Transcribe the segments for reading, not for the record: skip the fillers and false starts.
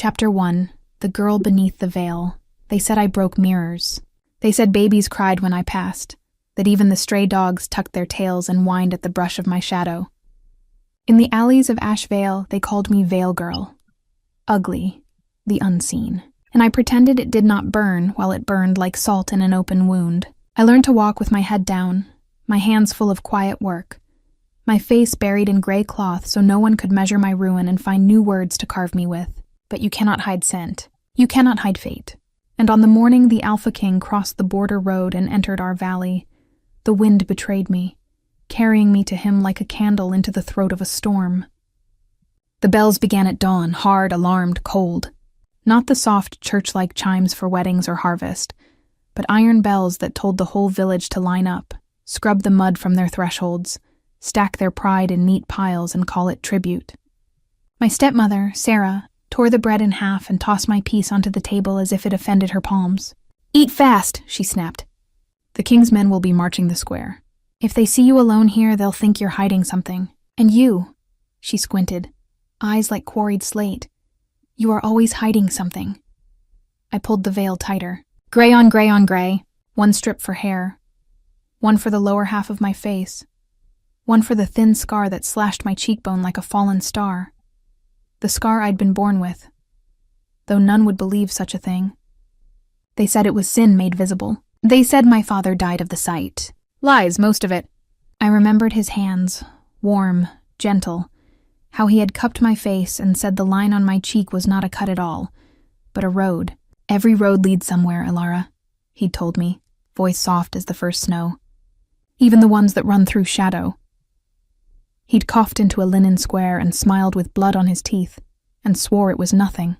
Chapter 1. The Girl Beneath the Veil. They said I broke mirrors. They said babies cried when I passed, that even the stray dogs tucked their tails and whined at the brush of my shadow. In the alleys of Ash Vale, they called me Veil Girl. Ugly, the unseen. And I pretended it did not burn while it burned like salt in an open wound. I learned to walk with my head down, my hands full of quiet work, my face buried in gray cloth so no one could measure my ruin and find new words to carve me with. But you cannot hide scent. You cannot hide fate. And on the morning the Alpha King crossed the border road and entered our valley, the wind betrayed me, carrying me to him like a candle into the throat of a storm. The bells began at dawn, hard, alarmed, cold. Not the soft church-like chimes for weddings or harvest, but iron bells that told the whole village to line up, scrub the mud from their thresholds, stack their pride in neat piles and call it tribute. My stepmother, Sarah, tore the bread in half and tossed my piece onto the table as if it offended her palms. "Eat fast," she snapped. "The king's men will be marching the square. If they see you alone here, they'll think you're hiding something. And you," she squinted, eyes like quarried slate, "you are always hiding something." I pulled the veil tighter. Gray on gray on gray, one strip for hair, one for the lower half of my face, one for the thin scar that slashed my cheekbone like a fallen star. The scar I'd been born with, though none would believe such a thing. They said it was sin made visible. They said my father died of the sight. Lies, most of it. I remembered his hands, warm, gentle, how he had cupped my face and said the line on my cheek was not a cut at all, but a road. "Every road leads somewhere, Ilara," he'd told me, voice soft as the first snow. "Even the ones that run through shadow." He'd coughed into a linen square and smiled with blood on his teeth, and swore it was nothing.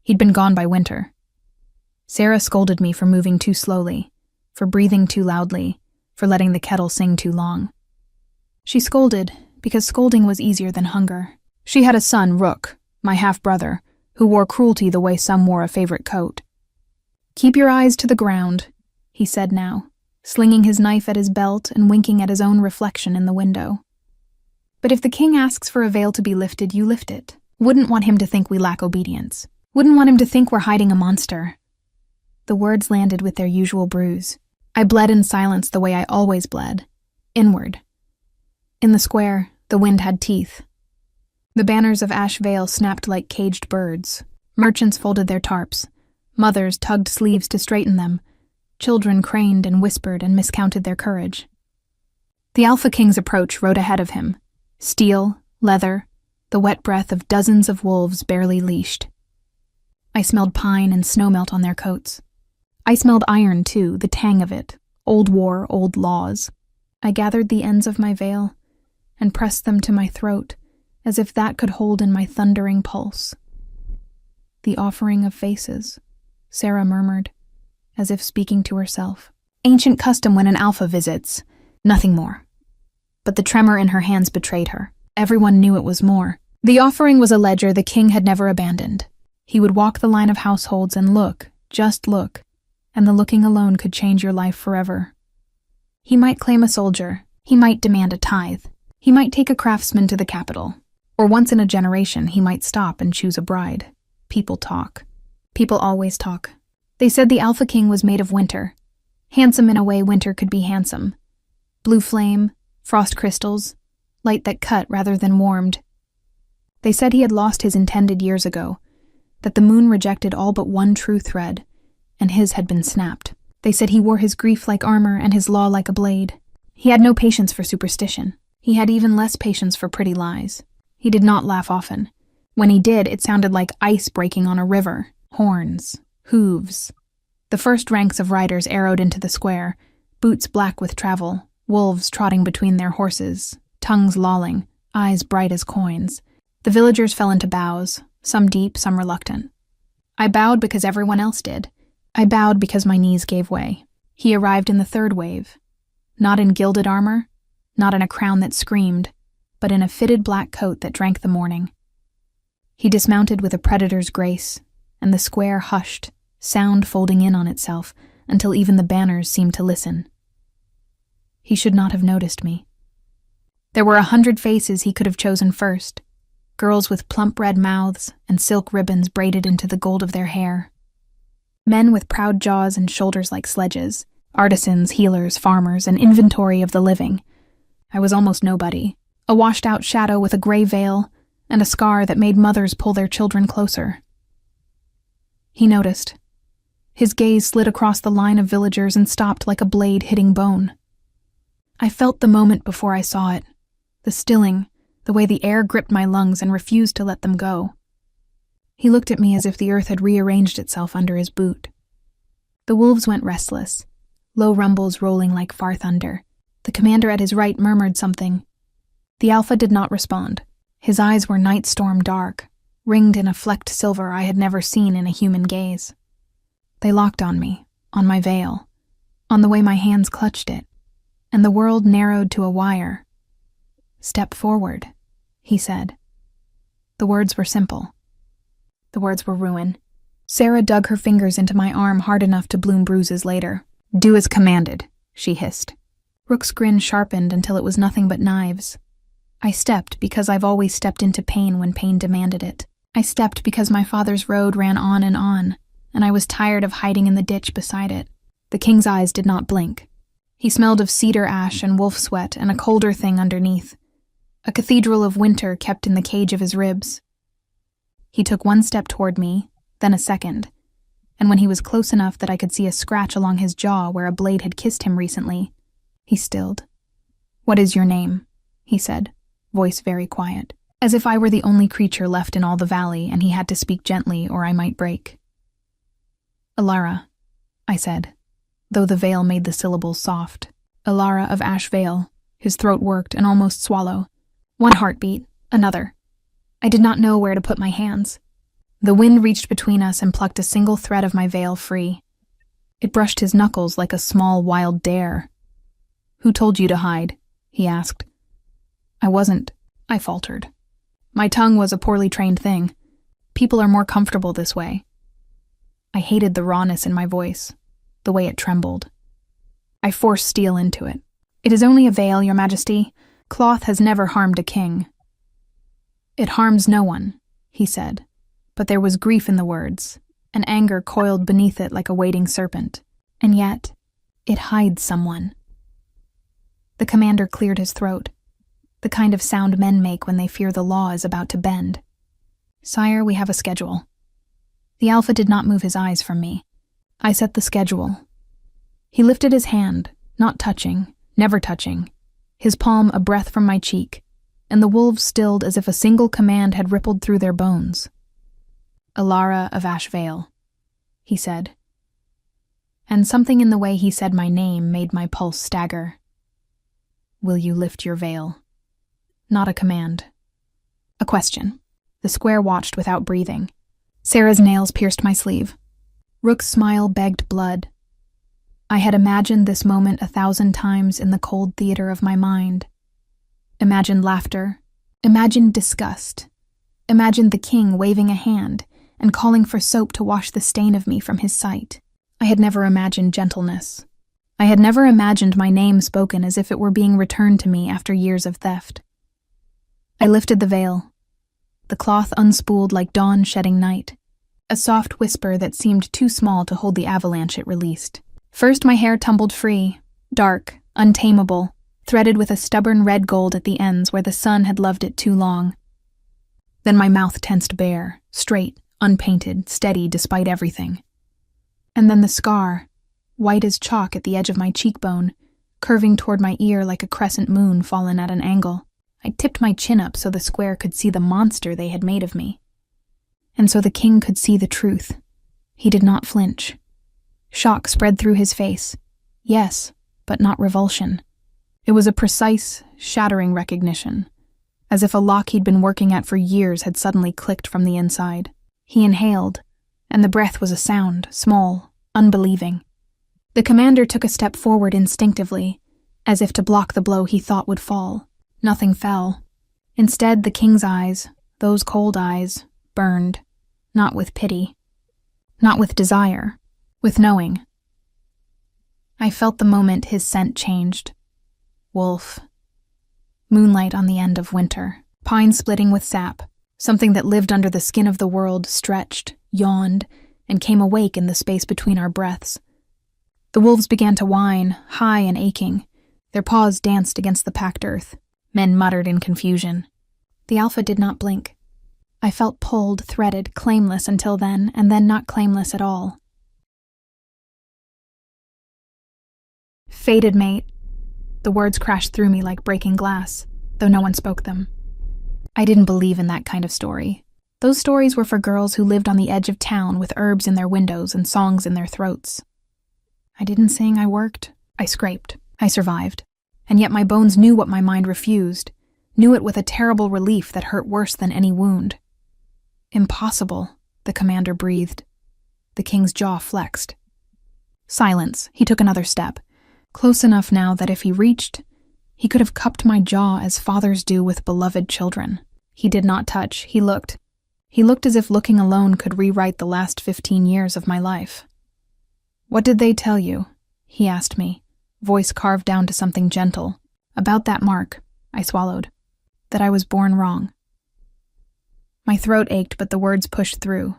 He'd been gone by winter. Sarah scolded me for moving too slowly, for breathing too loudly, for letting the kettle sing too long. She scolded because scolding was easier than hunger. She had a son, Rook, my half-brother, who wore cruelty the way some wore a favorite coat. "Keep your eyes to the ground," he said now, slinging his knife at his belt and winking at his own reflection in the window. "But if the king asks for a veil to be lifted, you lift it. Wouldn't want him to think we lack obedience. Wouldn't want him to think we're hiding a monster." The words landed with their usual bruise. I bled in silence the way I always bled, inward. In the square, the wind had teeth. The banners of Ash Vale snapped like caged birds. Merchants folded their tarps. Mothers tugged sleeves to straighten them. Children craned and whispered and miscounted their courage. The Alpha King's approach rode ahead of him. Steel, leather, the wet breath of dozens of wolves barely leashed. I smelled pine and snowmelt on their coats. I smelled iron, too, the tang of it. Old war, old laws. I gathered the ends of my veil and pressed them to my throat, as if that could hold in my thundering pulse. "The offering of faces," Sarah murmured, as if speaking to herself. "Ancient custom when an alpha visits. Nothing more." But the tremor in her hands betrayed her. Everyone knew it was more. The offering was a ledger the king had never abandoned. He would walk the line of households and look, just look, and the looking alone could change your life forever. He might claim a soldier. He might demand a tithe. He might take a craftsman to the capital. Or once in a generation, he might stop and choose a bride. People talk. People always talk. They said the Alpha King was made of winter. Handsome in a way winter could be handsome. Blue flame, frost crystals, light that cut rather than warmed. They said he had lost his intended years ago, that the moon rejected all but one true thread, and his had been snapped. They said he wore his grief like armor and his law like a blade. He had no patience for superstition. He had even less patience for pretty lies. He did not laugh often. When he did, it sounded like ice breaking on a river. Horns, hooves. The first ranks of riders arrowed into the square, boots black with travel, wolves trotting between their horses, tongues lolling, eyes bright as coins. The villagers fell into bows, some deep, some reluctant. I bowed because everyone else did. I bowed because my knees gave way. He arrived in the third wave. Not in gilded armor, not in a crown that screamed, but in a fitted black coat that drank the morning. He dismounted with a predator's grace, and the square hushed, sound folding in on itself, until even the banners seemed to listen. He should not have noticed me. There were 100 faces he could have chosen first, girls with plump red mouths and silk ribbons braided into the gold of their hair. Men with proud jaws and shoulders like sledges, artisans, healers, farmers, an inventory of the living. I was almost nobody, a washed-out shadow with a gray veil and a scar that made mothers pull their children closer. He noticed. His gaze slid across the line of villagers and stopped like a blade hitting bone. I felt the moment before I saw it, the stilling, the way the air gripped my lungs and refused to let them go. He looked at me as if the earth had rearranged itself under his boot. The wolves went restless, low rumbles rolling like far thunder. The commander at his right murmured something. The Alpha did not respond. His eyes were night storm dark, ringed in a flecked silver I had never seen in a human gaze. They locked on me, on my veil, on the way my hands clutched it, and the world narrowed to a wire. "Step forward," he said. The words were simple. The words were ruin. Sarah dug her fingers into my arm hard enough to bloom bruises later. "Do as commanded," she hissed. Rook's grin sharpened until it was nothing but knives. I stepped because I've always stepped into pain when pain demanded it. I stepped because my father's road ran on, and I was tired of hiding in the ditch beside it. The king's eyes did not blink. He smelled of cedar ash and wolf sweat and a colder thing underneath. A cathedral of winter kept in the cage of his ribs. He took one step toward me, then a second, and when he was close enough that I could see a scratch along his jaw where a blade had kissed him recently, he stilled. "What is your name?" he said, voice very quiet, as if I were the only creature left in all the valley and he had to speak gently or I might break. "Alara," I said, though the veil made the syllables soft. "Alara of Ash Vale." His throat worked and almost swallow. One heartbeat, another. I did not know where to put my hands. The wind reached between us and plucked a single thread of my veil free. It brushed his knuckles like a small wild dare. "Who told you to hide?" he asked. "I wasn't," I faltered. My tongue was a poorly trained thing. People are more comfortable this way. I hated the rawness in my voice, the way it trembled. I forced steel into it. "It is only a veil, Your Majesty. Cloth has never harmed a king." "It harms no one," he said, but there was grief in the words, and anger coiled beneath it like a waiting serpent. And yet, it hides someone. The commander cleared his throat, the kind of sound men make when they fear the law is about to bend. "Sire, we have a schedule." The Alpha did not move his eyes from me. I set the schedule. He lifted his hand, not touching, never touching, his palm a breath from my cheek, and the wolves stilled as if a single command had rippled through their bones. "Alara of Ash Vale," he said. And something in the way he said my name made my pulse stagger. "Will you lift your veil?" Not a command. A question. The square watched without breathing. Sarah's nails pierced my sleeve. Rook's smile begged blood. I had imagined this moment 1,000 times in the cold theater of my mind. Imagined laughter. Imagined disgust. Imagined the king waving a hand and calling for soap to wash the stain of me from his sight. I had never imagined gentleness. I had never imagined my name spoken as if it were being returned to me after years of theft. I lifted the veil. The cloth unspooled like dawn shedding night, a soft whisper that seemed too small to hold the avalanche it released. First my hair tumbled free, dark, untamable, threaded with a stubborn red gold at the ends where the sun had loved it too long. Then my mouth tensed bare, straight, unpainted, steady despite everything. And then the scar, white as chalk at the edge of my cheekbone, curving toward my ear like a crescent moon fallen at an angle. I tipped my chin up so the square could see the monster they had made of me. And so the king could see the truth. He did not flinch. Shock spread through his face. Yes, but not revulsion. It was a precise, shattering recognition, as if a lock he'd been working at for years had suddenly clicked from the inside. He inhaled, and the breath was a sound, small, unbelieving. The commander took a step forward instinctively, as if to block the blow he thought would fall. Nothing fell. Instead, the king's eyes, those cold eyes, burned, not with pity, not with desire, with knowing. I felt the moment his scent changed. Wolf. Moonlight on the end of winter, pine splitting with sap, Something that lived under the skin of the world stretched, yawned, and came awake in the space between our breaths. The wolves began to whine, high and aching. Their paws danced against the packed earth. Men muttered in confusion. The Alpha did not blink. I felt pulled, threaded, claimless until then, and then not claimless at all. Fated mate. The words crashed through me like breaking glass, though no one spoke them. I didn't believe in that kind of story. Those stories were for girls who lived on the edge of town with herbs in their windows and songs in their throats. I didn't sing, I worked. I scraped. I survived. And yet my bones knew what my mind refused, knew it with a terrible relief that hurt worse than any wound. Impossible, the commander breathed. The king's jaw flexed. Silence. He took another step. Close enough now that if he reached, he could have cupped my jaw as fathers do with beloved children. He did not touch. He looked. He looked as if looking alone could rewrite the last 15 years of my life. "What did they tell you?" he asked me, voice carved down to something gentle. "About that mark," I swallowed. "That I was born wrong." My throat ached, but the words pushed through.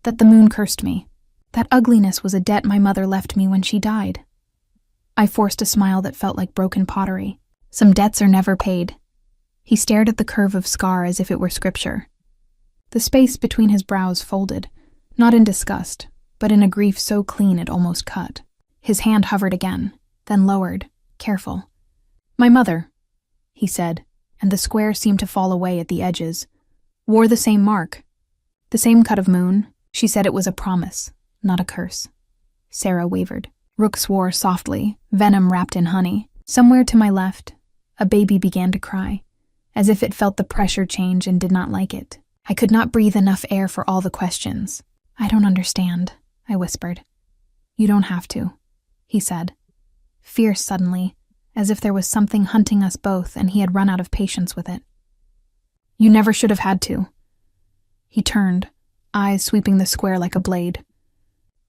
That the moon cursed me. That ugliness was a debt my mother left me when she died. I forced a smile that felt like broken pottery. Some debts are never paid. He stared at the curve of scar as if it were scripture. The space between his brows folded, not in disgust, but in a grief so clean it almost cut. His hand hovered again, then lowered, careful. "My mother," he said, and the square seemed to fall away at the edges, "wore the same mark. The same cut of moon. She said it was a promise, not a curse." Sarah wavered. Rook swore softly, venom wrapped in honey. Somewhere to my left, a baby began to cry, as if it felt the pressure change and did not like it. I could not breathe enough air for all the questions. "I don't understand," I whispered. "You don't have to," he said. Fierce suddenly, as if there was something hunting us both and he had run out of patience with it. "You never should have had to." He turned, eyes sweeping the square like a blade.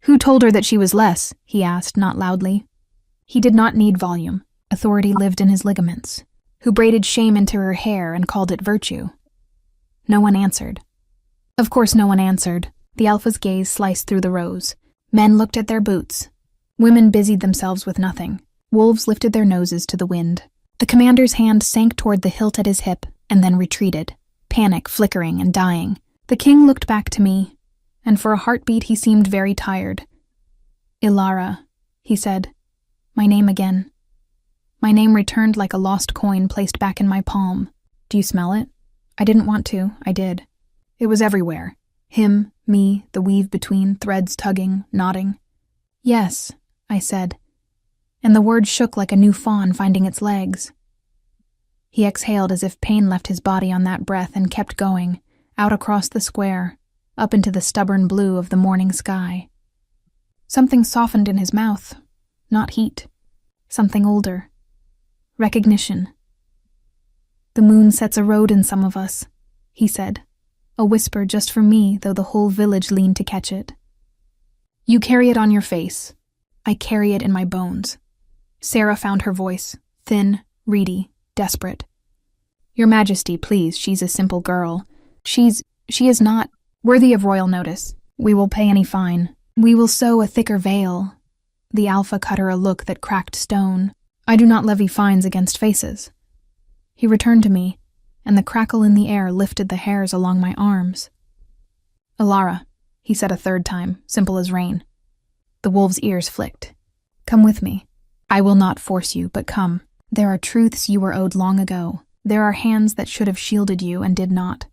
"Who told her that she was less?" he asked, not loudly. He did not need volume. Authority lived in his ligaments. Who braided shame into her hair and called it virtue? No one answered. Of course no one answered. The Alpha's gaze sliced through the rows. Men looked at their boots. Women busied themselves with nothing. Wolves lifted their noses to the wind. The commander's hand sank toward the hilt at his hip and then retreated, panic flickering and dying. The king looked back to me, and for a heartbeat he seemed very tired. "Ilara," he said. My name again. My name returned like a lost coin placed back in my palm. "Do you smell it?" I didn't want to. I did. It was everywhere. Him, me, the weave between, threads tugging, knotting. "Yes," I said, and the word shook like a new fawn finding its legs. He exhaled as if pain left his body on that breath and kept going, out across the square, up into the stubborn blue of the morning sky. Something softened in his mouth, not heat. Something older. Recognition. "The moon sets a road in some of us," he said. A whisper just for me, though the whole village leaned to catch it. "You carry it on your face. I carry it in my bones." Sarah found her voice, thin, reedy, desperate. "Your Majesty, please, she's a simple girl. She is not worthy of royal notice. We will pay any fine. We will sew a thicker veil." The Alpha cut her a look that cracked stone. "I do not levy fines against faces." He returned to me, and the crackle in the air lifted the hairs along my arms. "Ilara," he said a third time, simple as rain. The wolf's ears flicked. "Come with me. I will not force you, but come. There are truths you were owed long ago. There are hands that should have shielded you and did not."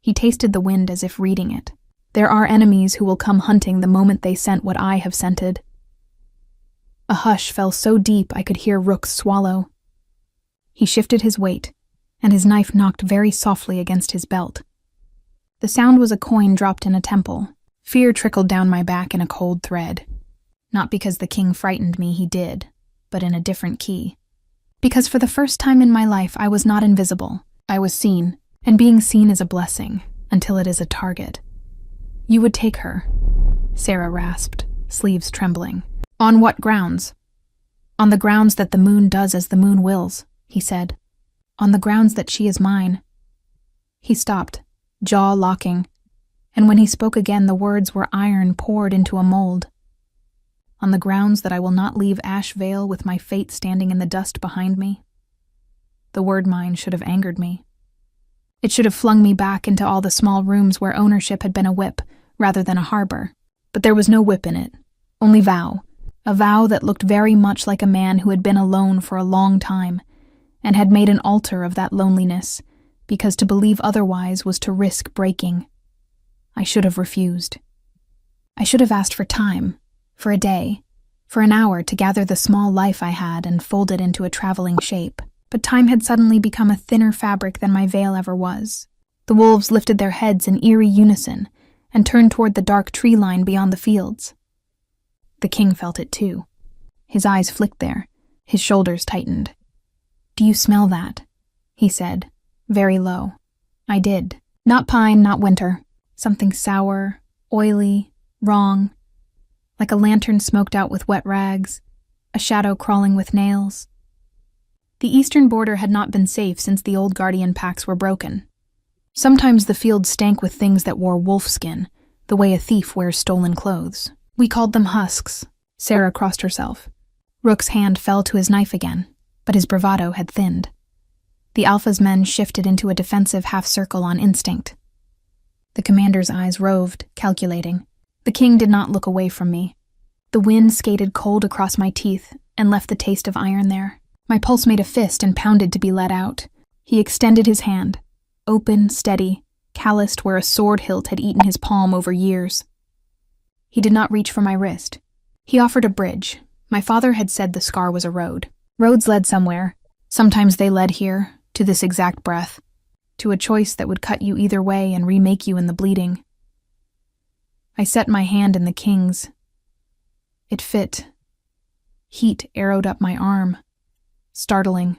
He tasted the wind as if reading it. "There are enemies who will come hunting the moment they scent what I have scented." A hush fell so deep I could hear rooks swallow. He shifted his weight, and his knife knocked very softly against his belt. The sound was a coin dropped in a temple. Fear trickled down my back in a cold thread. Not because the king frightened me, he did, but in a different key. Because for the first time in my life I was not invisible. I was seen, and being seen is a blessing, until it is a target. "You would take her," Sarah rasped, sleeves trembling. "On what grounds?" "On the grounds that the moon does as the moon wills," he said. "On the grounds that she is mine." He stopped, jaw locking, and when he spoke again, the words were iron poured into a mold. On the grounds that I will not leave Ash Vale with my fate standing in the dust behind me. The word mine should have angered me. It should have flung me back into all the small rooms where ownership had been a whip rather than a harbor. But there was no whip in it, only vow. A vow that looked very much like a man who had been alone for a long time and had made an altar of that loneliness, because to believe otherwise was to risk breaking. I should have refused. I should have asked for time, for a day, for an hour to gather the small life I had and fold it into a traveling shape. But time had suddenly become a thinner fabric than my veil ever was. The wolves lifted their heads in eerie unison and turned toward the dark tree line beyond the fields. The king felt it too. His eyes flicked there, his shoulders tightened. "Do you smell that?" he said, very low. I did. Not pine, not winter. Something sour, oily, wrong. Like a lantern smoked out with wet rags, a shadow crawling with nails. The eastern border had not been safe since the old guardian pacts were broken. Sometimes the fields stank with things that wore wolf skin, the way a thief wears stolen clothes. We called them husks. Sarah crossed herself. Rook's hand fell to his knife again, but his bravado had thinned. The Alpha's men shifted into a defensive half-circle on instinct. The commander's eyes roved, calculating. The king did not look away from me. The wind skated cold across my teeth and left the taste of iron there. My pulse made a fist and pounded to be let out. He extended his hand, open, steady, calloused where a sword hilt had eaten his palm over years. He did not reach for my wrist. He offered a bridge. My father had said the scar was a road. Roads led somewhere. Sometimes they led here, to this exact breath, to a choice that would cut you either way and remake you in the bleeding. I set my hand in the king's. It fit. Heat arrowed up my arm. Startling.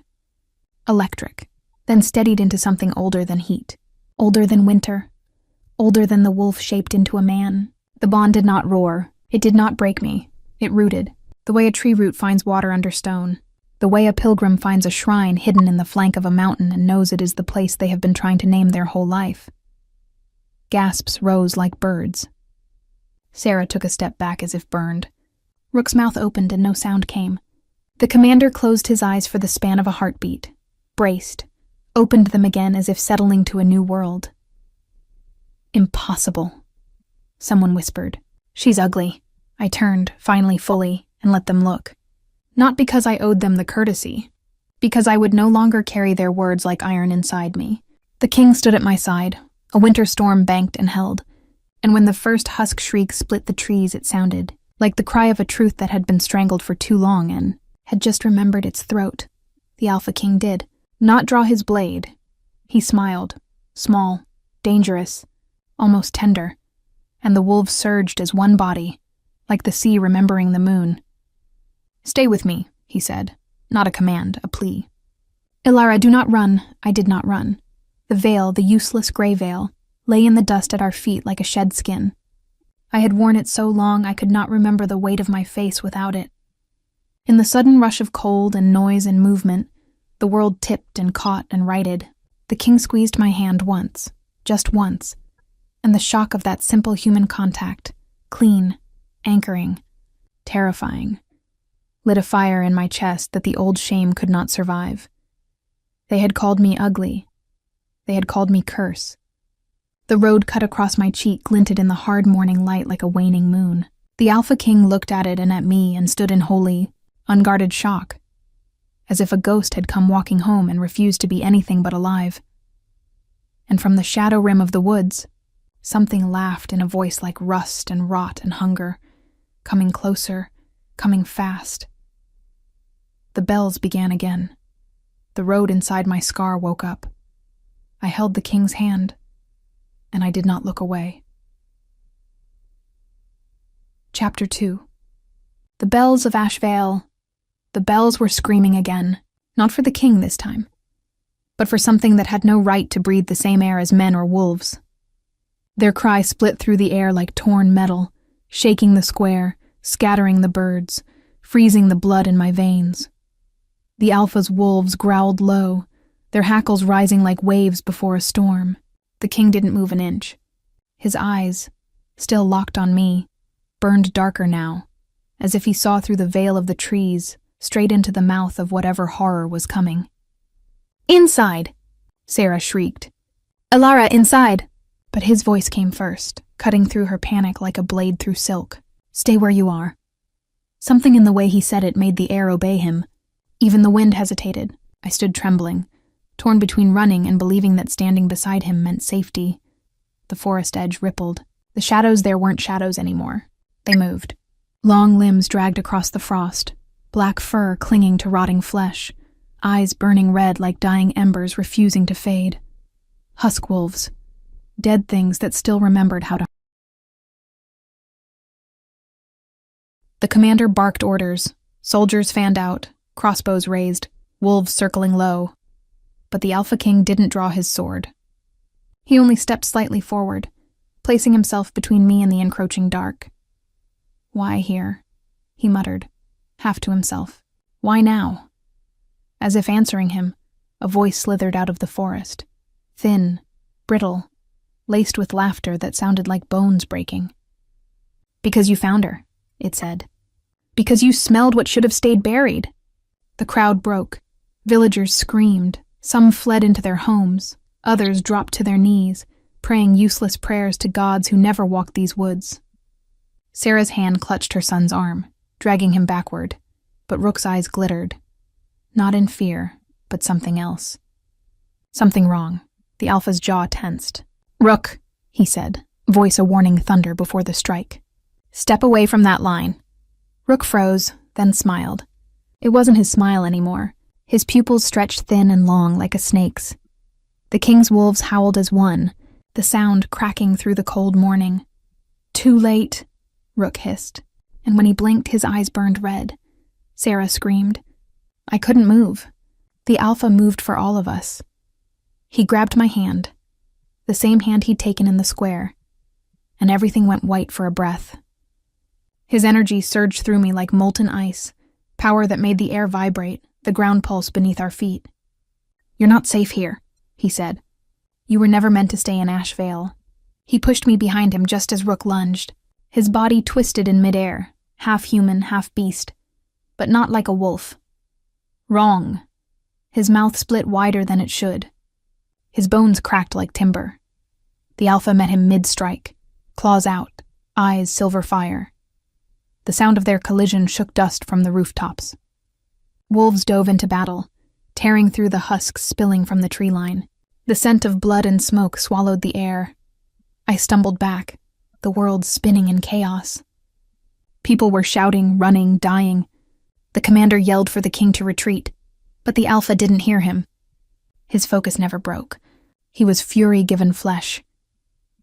Electric. Then steadied into something older than heat. Older than winter. Older than the wolf shaped into a man. The bond did not roar. It did not break me. It rooted. The way a tree root finds water under stone. The way a pilgrim finds a shrine hidden in the flank of a mountain and knows it is the place they have been trying to name their whole life. Gasps rose like birds. Sarah took a step back as if burned. Rook's mouth opened and no sound came. The commander closed his eyes for the span of a heartbeat, braced, opened them again as if settling to a new world. Impossible, someone whispered. She's ugly. I turned, finally fully, and let them look. Not because I owed them the courtesy, because I would no longer carry their words like iron inside me. The king stood at my side, a winter storm banked and held, and when the first husk shriek split the trees it sounded, like the cry of a truth that had been strangled for too long and had just remembered its throat. The Alpha King did not draw his blade. He smiled, small, dangerous, almost tender, and the wolves surged as one body, like the sea remembering the moon. "Stay with me," he said, not a command, a plea. "Ilara, do not run." I did not run. The veil, the useless gray veil, lay in the dust at our feet like a shed skin. I had worn it so long I could not remember the weight of my face without it. In the sudden rush of cold and noise and movement, the world tipped and caught and righted. The king squeezed my hand once, just once, and the shock of that simple human contact, clean, anchoring, terrifying, lit a fire in my chest that the old shame could not survive. They had called me ugly. They had called me curse. The road cut across my cheek glinted in the hard morning light like a waning moon. The Alpha King looked at it and at me and stood in holy, unguarded shock, as if a ghost had come walking home and refused to be anything but alive. And from the shadow rim of the woods, something laughed in a voice like rust and rot and hunger, coming closer, coming fast. The bells began again. The road inside my scar woke up. I held the king's hand, and I did not look away. Chapter 2. The bells of Ash Vale. The bells were screaming again, not for the king this time, but for something that had no right to breathe the same air as men or wolves. Their cry split through the air like torn metal, shaking the square, scattering the birds, freezing the blood in my veins. The Alpha's wolves growled low, their hackles rising like waves before a storm. The king didn't move an inch. His eyes, still locked on me, burned darker now, as if he saw through the veil of the trees, straight into the mouth of whatever horror was coming. "Inside!" Sarah shrieked. "Alara, inside!" But his voice came first, cutting through her panic like a blade through silk. "Stay where you are." Something in the way he said it made the air obey him. Even the wind hesitated. I stood trembling, torn between running and believing that standing beside him meant safety. The forest edge rippled. The shadows there weren't shadows anymore. They moved. Long limbs dragged across the frost, black fur clinging to rotting flesh, eyes burning red like dying embers refusing to fade. Husk wolves, dead things that still remembered how to. The commander barked orders. Soldiers fanned out, crossbows raised, wolves circling low. But the Alpha King didn't draw his sword. He only stepped slightly forward, placing himself between me and the encroaching dark. "Why here?" he muttered, half to himself. "Why now?" As if answering him, a voice slithered out of the forest, thin, brittle, laced with laughter that sounded like bones breaking. "Because you found her," it said. "Because you smelled what should have stayed buried." The crowd broke. Villagers screamed. Some fled into their homes. Others dropped to their knees, praying useless prayers to gods who never walked these woods. Sarah's hand clutched her son's arm, dragging him backward, but Rook's eyes glittered. Not in fear, but something else. Something wrong. The Alpha's jaw tensed. "Rook," he said, voice a warning thunder before the strike. "Step away from that line." Rook froze, then smiled. It wasn't his smile anymore. His pupils stretched thin and long like a snake's. The king's wolves howled as one, the sound cracking through the cold morning. "Too late," Rook hissed, and when he blinked, his eyes burned red. Sarah screamed. I couldn't move. The Alpha moved for all of us. He grabbed my hand, the same hand he'd taken in the square, and everything went white for a breath. His energy surged through me like molten ice, power that made the air vibrate, the ground pulse beneath our feet. "You're not safe here," he said. "You were never meant to stay in Ash Vale." He pushed me behind him just as Rook lunged. His body twisted in midair, half human, half beast, but not like a wolf. Wrong. His mouth split wider than it should. His bones cracked like timber. The Alpha met him mid-strike, claws out, eyes silver fire. The sound of their collision shook dust from the rooftops. Wolves dove into battle, tearing through the husks spilling from the tree line. The scent of blood and smoke swallowed the air. I stumbled back, the world spinning in chaos. People were shouting, running, dying. The commander yelled for the king to retreat, but the Alpha didn't hear him. His focus never broke. He was fury given flesh.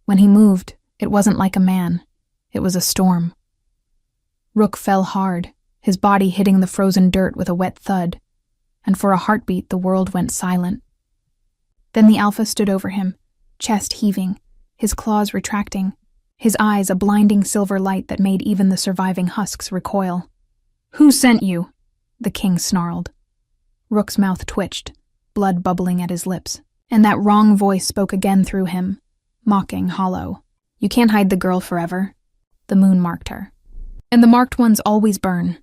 When he moved, it wasn't like a man. It was a storm. Rook fell hard, his body hitting the frozen dirt with a wet thud, and for a heartbeat the world went silent. Then the Alpha stood over him, chest heaving, his claws retracting, his eyes a blinding silver light that made even the surviving husks recoil. "Who sent you?" the king snarled. Rook's mouth twitched, blood bubbling at his lips, and that wrong voice spoke again through him, mocking, hollow. "You can't hide the girl forever." The moon marked her. "And the marked ones always burn."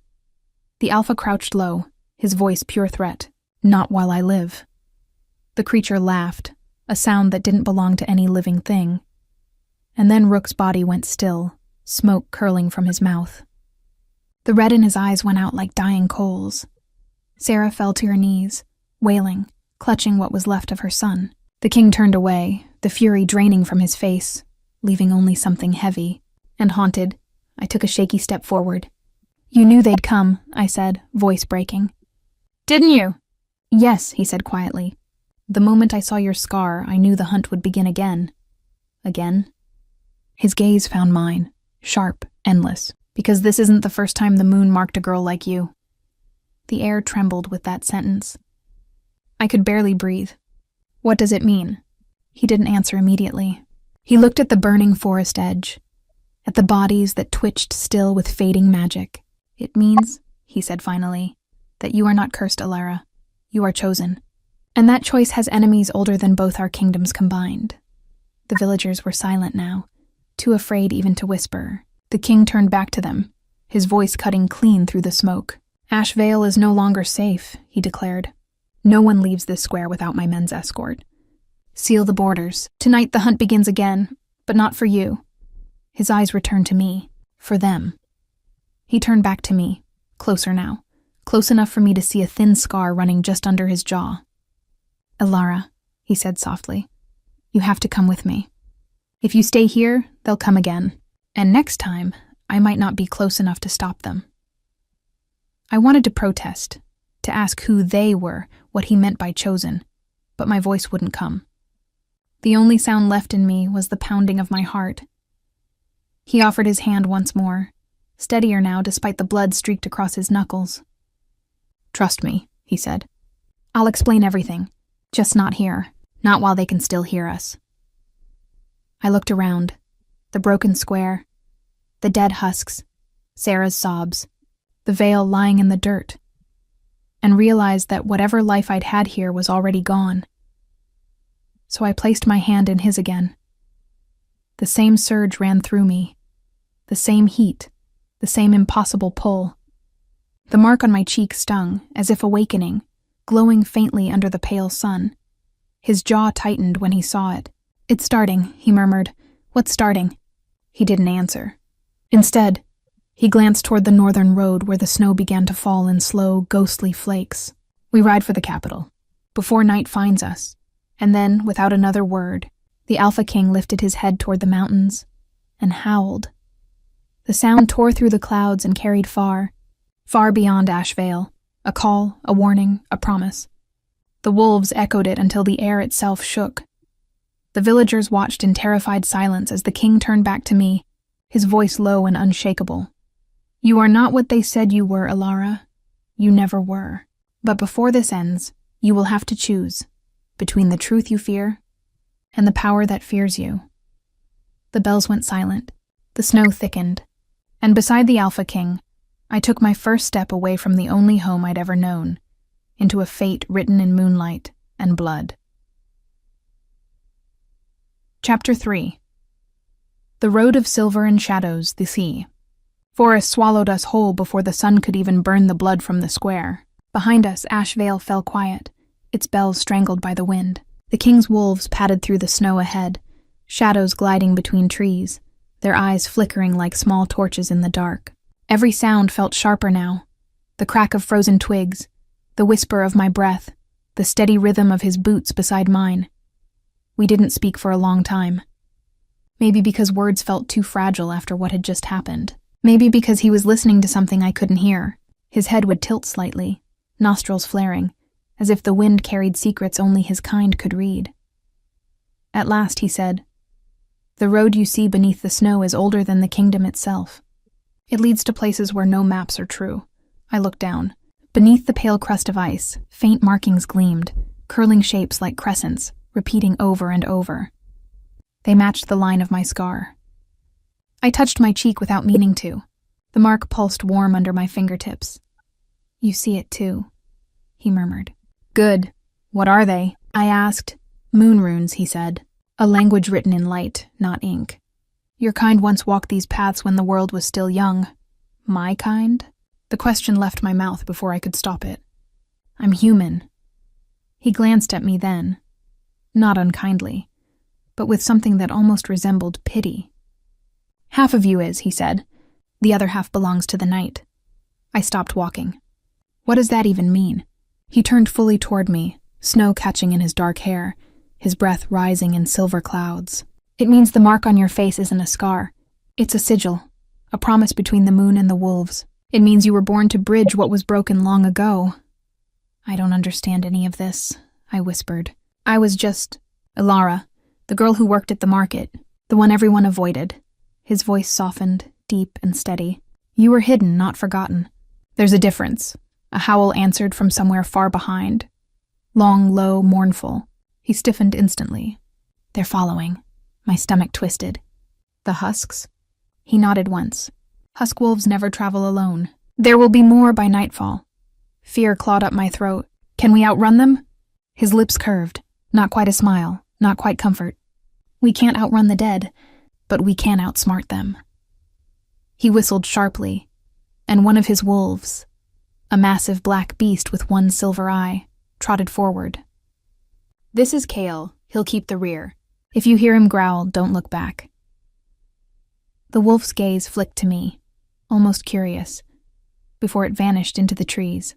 The Alpha crouched low, his voice pure threat. "Not while I live." The creature laughed, a sound that didn't belong to any living thing. And then Rook's body went still, smoke curling from his mouth. The red in his eyes went out like dying coals. Sarah fell to her knees, wailing, clutching what was left of her son. The king turned away, the fury draining from his face, leaving only something heavy and haunted. I took a shaky step forward. "You knew they'd come," I said, voice breaking. "Didn't you?" "Yes," he said quietly. "The moment I saw your scar, I knew the hunt would begin again." "Again?" His gaze found mine, sharp, endless, because this isn't the first time the moon marked a girl like you. The air trembled with that sentence. I could barely breathe. "What does it mean?" He didn't answer immediately. He looked at the burning forest edge, at the bodies that twitched still with fading magic. "It means," he said finally, "that you are not cursed, Alara. You are chosen. And that choice has enemies older than both our kingdoms combined. The villagers were silent now, too afraid even to whisper. The king turned back to them, his voice cutting clean through the smoke. "Ash Vale is no longer safe," he declared. "No one leaves this square without my men's escort. Seal the borders. Tonight the hunt begins again, but not for you." His eyes returned to me. For them. He turned back to me, closer now, close enough for me to see a thin scar running just under his jaw. "Elara," he said softly, "you have to come with me. If you stay here, they'll come again, and next time, I might not be close enough to stop them." I wanted to protest, to ask who they were, what he meant by chosen, but my voice wouldn't come. The only sound left in me was the pounding of my heart. He offered his hand once more, steadier now despite the blood streaked across his knuckles. "Trust me," he said. "I'll explain everything, just not here, not while they can still hear us." I looked around, the broken square, the dead husks, Sarah's sobs, the veil lying in the dirt, and realized that whatever life I'd had here was already gone. So I placed my hand in his again. The same surge ran through me, the same heat, the same impossible pull. The mark on my cheek stung, as if awakening, glowing faintly under the pale sun. His jaw tightened when he saw it. "It's starting," he murmured. "What's starting?" He didn't answer. Instead, he glanced toward the northern road where the snow began to fall in slow, ghostly flakes. "We ride for the capital, before night finds us." And then, without another word, the Alpha King lifted his head toward the mountains and howled. The sound tore through the clouds and carried far, far beyond Ash Vale, a call, a warning, a promise. The wolves echoed it until the air itself shook. The villagers watched in terrified silence as the king turned back to me, his voice low and unshakable. "You are not what they said you were, Elara. You never were. But before this ends, you will have to choose between the truth you fear and the power that fears you." The bells went silent, the snow thickened, and beside the Alpha King, I took my first step away from the only home I'd ever known, into a fate written in moonlight and blood. Chapter 3. The road of silver and shadows, the sea. Forest swallowed us whole before the sun could even burn the blood from the square. Behind us, Ash Vale fell quiet, its bells strangled by the wind. The king's wolves padded through the snow ahead, shadows gliding between trees, their eyes flickering like small torches in the dark. Every sound felt sharper now, the crack of frozen twigs, the whisper of my breath, the steady rhythm of his boots beside mine. We didn't speak for a long time. Maybe because words felt too fragile after what had just happened. Maybe because he was listening to something I couldn't hear. His head would tilt slightly, nostrils flaring, as if the wind carried secrets only his kind could read. At last he said, "The road you see beneath the snow is older than the kingdom itself. It leads to places where no maps are true." I looked down. Beneath the pale crust of ice, faint markings gleamed, curling shapes like crescents, repeating over and over. They matched the line of my scar. I touched my cheek without meaning to. The mark pulsed warm under my fingertips. "You see it too," he murmured. "Good. What are they?" I asked. "Moon runes," he said. "A language written in light, not ink. Your kind once walked these paths when the world was still young." "My kind?" The question left my mouth before I could stop it. "I'm human." He glanced at me then, not unkindly, but with something that almost resembled pity. "Half of you is," he said. "The other half belongs to the night." I stopped walking. What does that even mean? He turned fully toward me, snow catching in his dark hair, his breath rising in silver clouds. "It means the mark on your face isn't a scar. It's a sigil, a promise between the moon and the wolves. It means you were born to bridge what was broken long ago." "I don't understand any of this," I whispered. "I was just Elara, the girl who worked at the market, the one everyone avoided." His voice softened, deep and steady. "You were hidden, not forgotten." "There's a difference," a howl answered from somewhere far behind. Long, low, mournful. He stiffened instantly. "They're following." My stomach twisted. "The husks?" He nodded once. "Husk wolves never travel alone. There will be more by nightfall." Fear clawed up my throat. "Can we outrun them?" His lips curved. Not quite a smile, not quite comfort. We can't outrun the dead, but we can outsmart them." He whistled sharply, and one of his wolves, a massive black beast with one silver eye, trotted forward. "This is Kale. He'll keep the rear. If you hear him growl, don't look back." The wolf's gaze flicked to me, almost curious, before it vanished into the trees.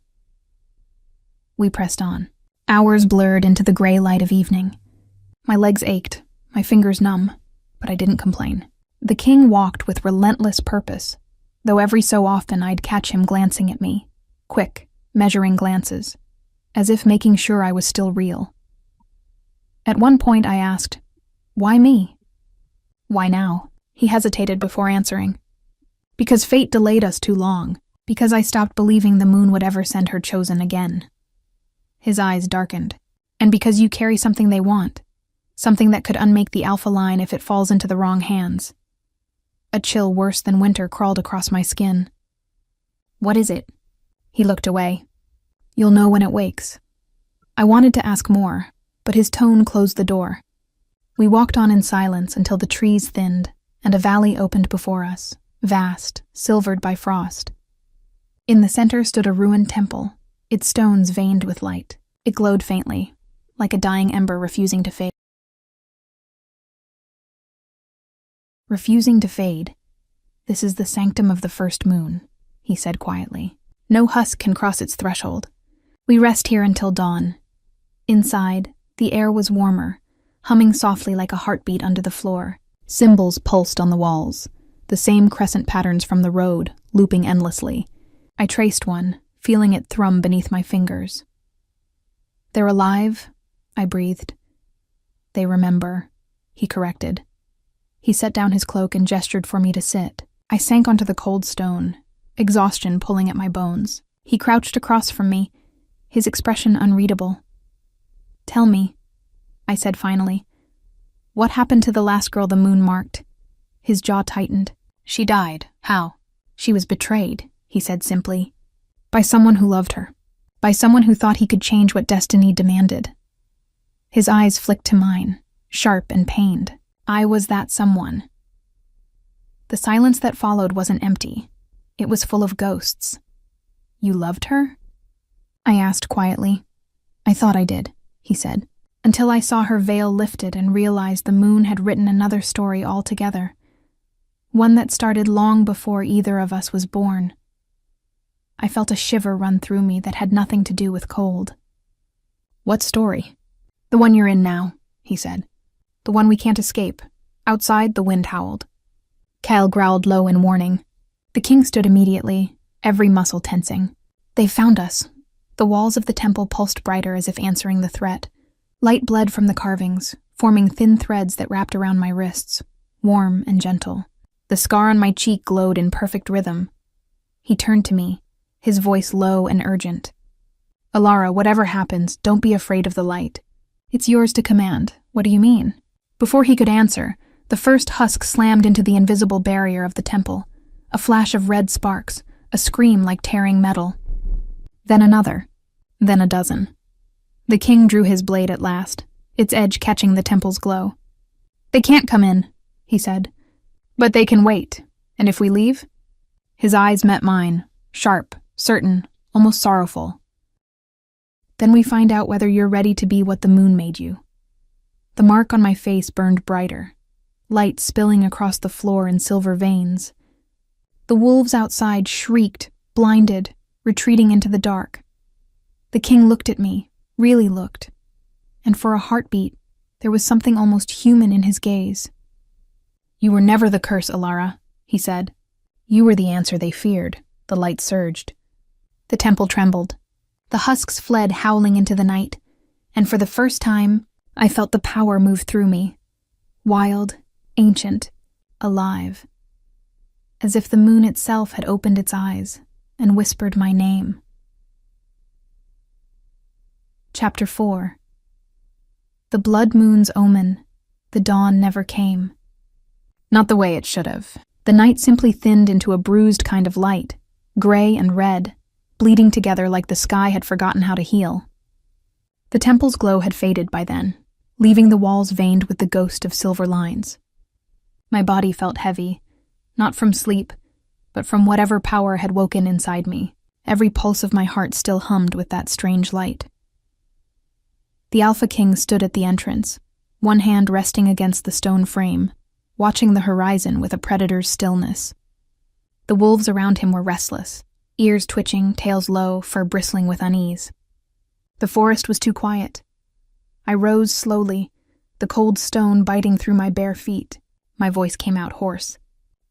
We pressed on. Hours blurred into the gray light of evening. My legs ached, my fingers numb, but I didn't complain. The king walked with relentless purpose, though every so often I'd catch him glancing at me, quick, measuring glances, as if making sure I was still real. At one point I asked, "Why me?" "Why now?" He hesitated before answering. "Because fate delayed us too long, because I stopped believing the moon would ever send her chosen again." His eyes darkened. "And because you carry something they want, something that could unmake the Alpha line if it falls into the wrong hands." A chill worse than winter crawled across my skin. "What is it?" He looked away. "You'll know when it wakes." I wanted to ask more, but his tone closed the door. We walked on in silence until the trees thinned and a valley opened before us, vast, silvered by frost. In the center stood a ruined temple, its stones veined with light. It glowed faintly, like a dying ember refusing to fade. "Refusing to fade. This is the sanctum of the first moon," he said quietly. "No husk can cross its threshold. We rest here until dawn." Inside, the air was warmer, humming softly like a heartbeat under the floor. Symbols pulsed on the walls, the same crescent patterns from the road, looping endlessly. I traced one, feeling it thrum beneath my fingers. "They're alive," I breathed. "They remember," he corrected. He set down his cloak and gestured for me to sit. I sank onto the cold stone, exhaustion pulling at my bones. He crouched across from me, his expression unreadable. "Tell me," I said finally, "what happened to the last girl the moon marked?" His jaw tightened. "She died. How?" "She was betrayed," he said simply. "By someone who loved her. By someone who thought he could change what destiny demanded." His eyes flicked to mine, sharp and pained. I was that someone. The silence that followed wasn't empty. It was full of ghosts. "You loved her?" I asked quietly. "I thought I did," he said, until I saw her veil lifted and realized the moon had written another story altogether, one that started long before either of us was born. I felt a shiver run through me that had nothing to do with cold. "What story?" "The one you're in now," he said. "The one we can't escape." Outside, the wind howled. Kyle growled low in warning. The king stood immediately, every muscle tensing. "They found us." The walls of the temple pulsed brighter as if answering the threat. Light bled from the carvings, forming thin threads that wrapped around my wrists, warm and gentle. The scar on my cheek glowed in perfect rhythm. He turned to me, his voice low and urgent. "Alara, whatever happens, don't be afraid of the light. It's yours to command. What do you mean?" Before he could answer, the first husk slammed into the invisible barrier of the temple, a flash of red sparks, a scream like tearing metal. Then another, then a dozen. The king drew his blade at last, its edge catching the temple's glow. "They can't come in," he said. "But they can wait, and if we leave?" His eyes met mine, sharp, certain, almost sorrowful. "Then we find out whether you're ready to be what the moon made you." The mark on my face burned brighter, light spilling across the floor in silver veins. The wolves outside shrieked, blinded, retreating into the dark. The king looked at me, really looked, and for a heartbeat, there was something almost human in his gaze. "You were never the curse, Alara," he said. "You were the answer they feared." The light surged. The temple trembled. The husks fled howling into the night, and for the first time, I felt the power move through me. Wild, ancient, alive. As if the moon itself had opened its eyes and whispered my name. Chapter 4. The blood moon's omen. The dawn never came. Not the way it should have. The night simply thinned into a bruised kind of light, gray and red, bleeding together like the sky had forgotten how to heal. The temple's glow had faded by then, leaving the walls veined with the ghost of silver lines. My body felt heavy, not from sleep, but from whatever power had woken inside me. Every pulse of my heart still hummed with that strange light. The Alpha King stood at the entrance, one hand resting against the stone frame, watching the horizon with a predator's stillness. The wolves around him were restless, ears twitching, tails low, fur bristling with unease. The forest was too quiet. I rose slowly, the cold stone biting through my bare feet. My voice came out hoarse.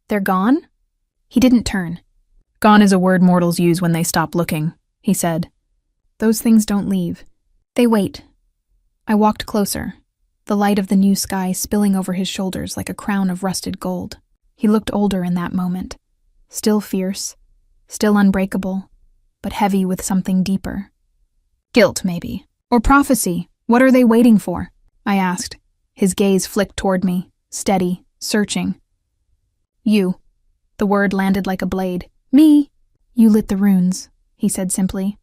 "They're gone?" He didn't turn. "Gone is a word mortals use when they stop looking," he said. "Those things don't leave. They wait." I walked closer, the light of the new sky spilling over his shoulders like a crown of rusted gold. He looked older in that moment, still fierce, still unbreakable, but heavy with something deeper. Guilt, maybe. Or prophecy. What are they waiting for? I asked. His gaze flicked toward me, steady, searching. "You." The word landed like a blade. "Me." "You lit the runes," he said simply.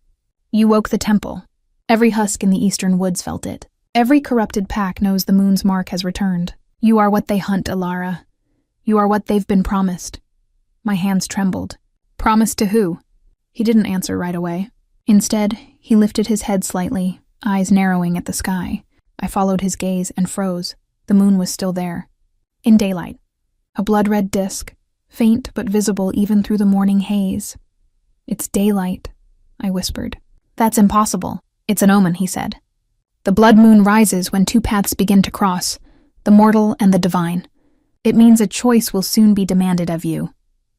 "You woke the temple." Every husk in the eastern woods felt it. Every corrupted pack knows the moon's mark has returned. You are what they hunt, Alara. You are what they've been promised. My hands trembled. Promised to who? He didn't answer right away. Instead, he lifted his head slightly, eyes narrowing at the sky. I followed his gaze and froze. The moon was still there. In daylight. A blood-red disk, faint but visible even through the morning haze. "It's daylight," I whispered. "That's impossible." "It's an omen," he said. "The blood moon rises when two paths begin to cross, the mortal and the divine. It means a choice will soon be demanded of you."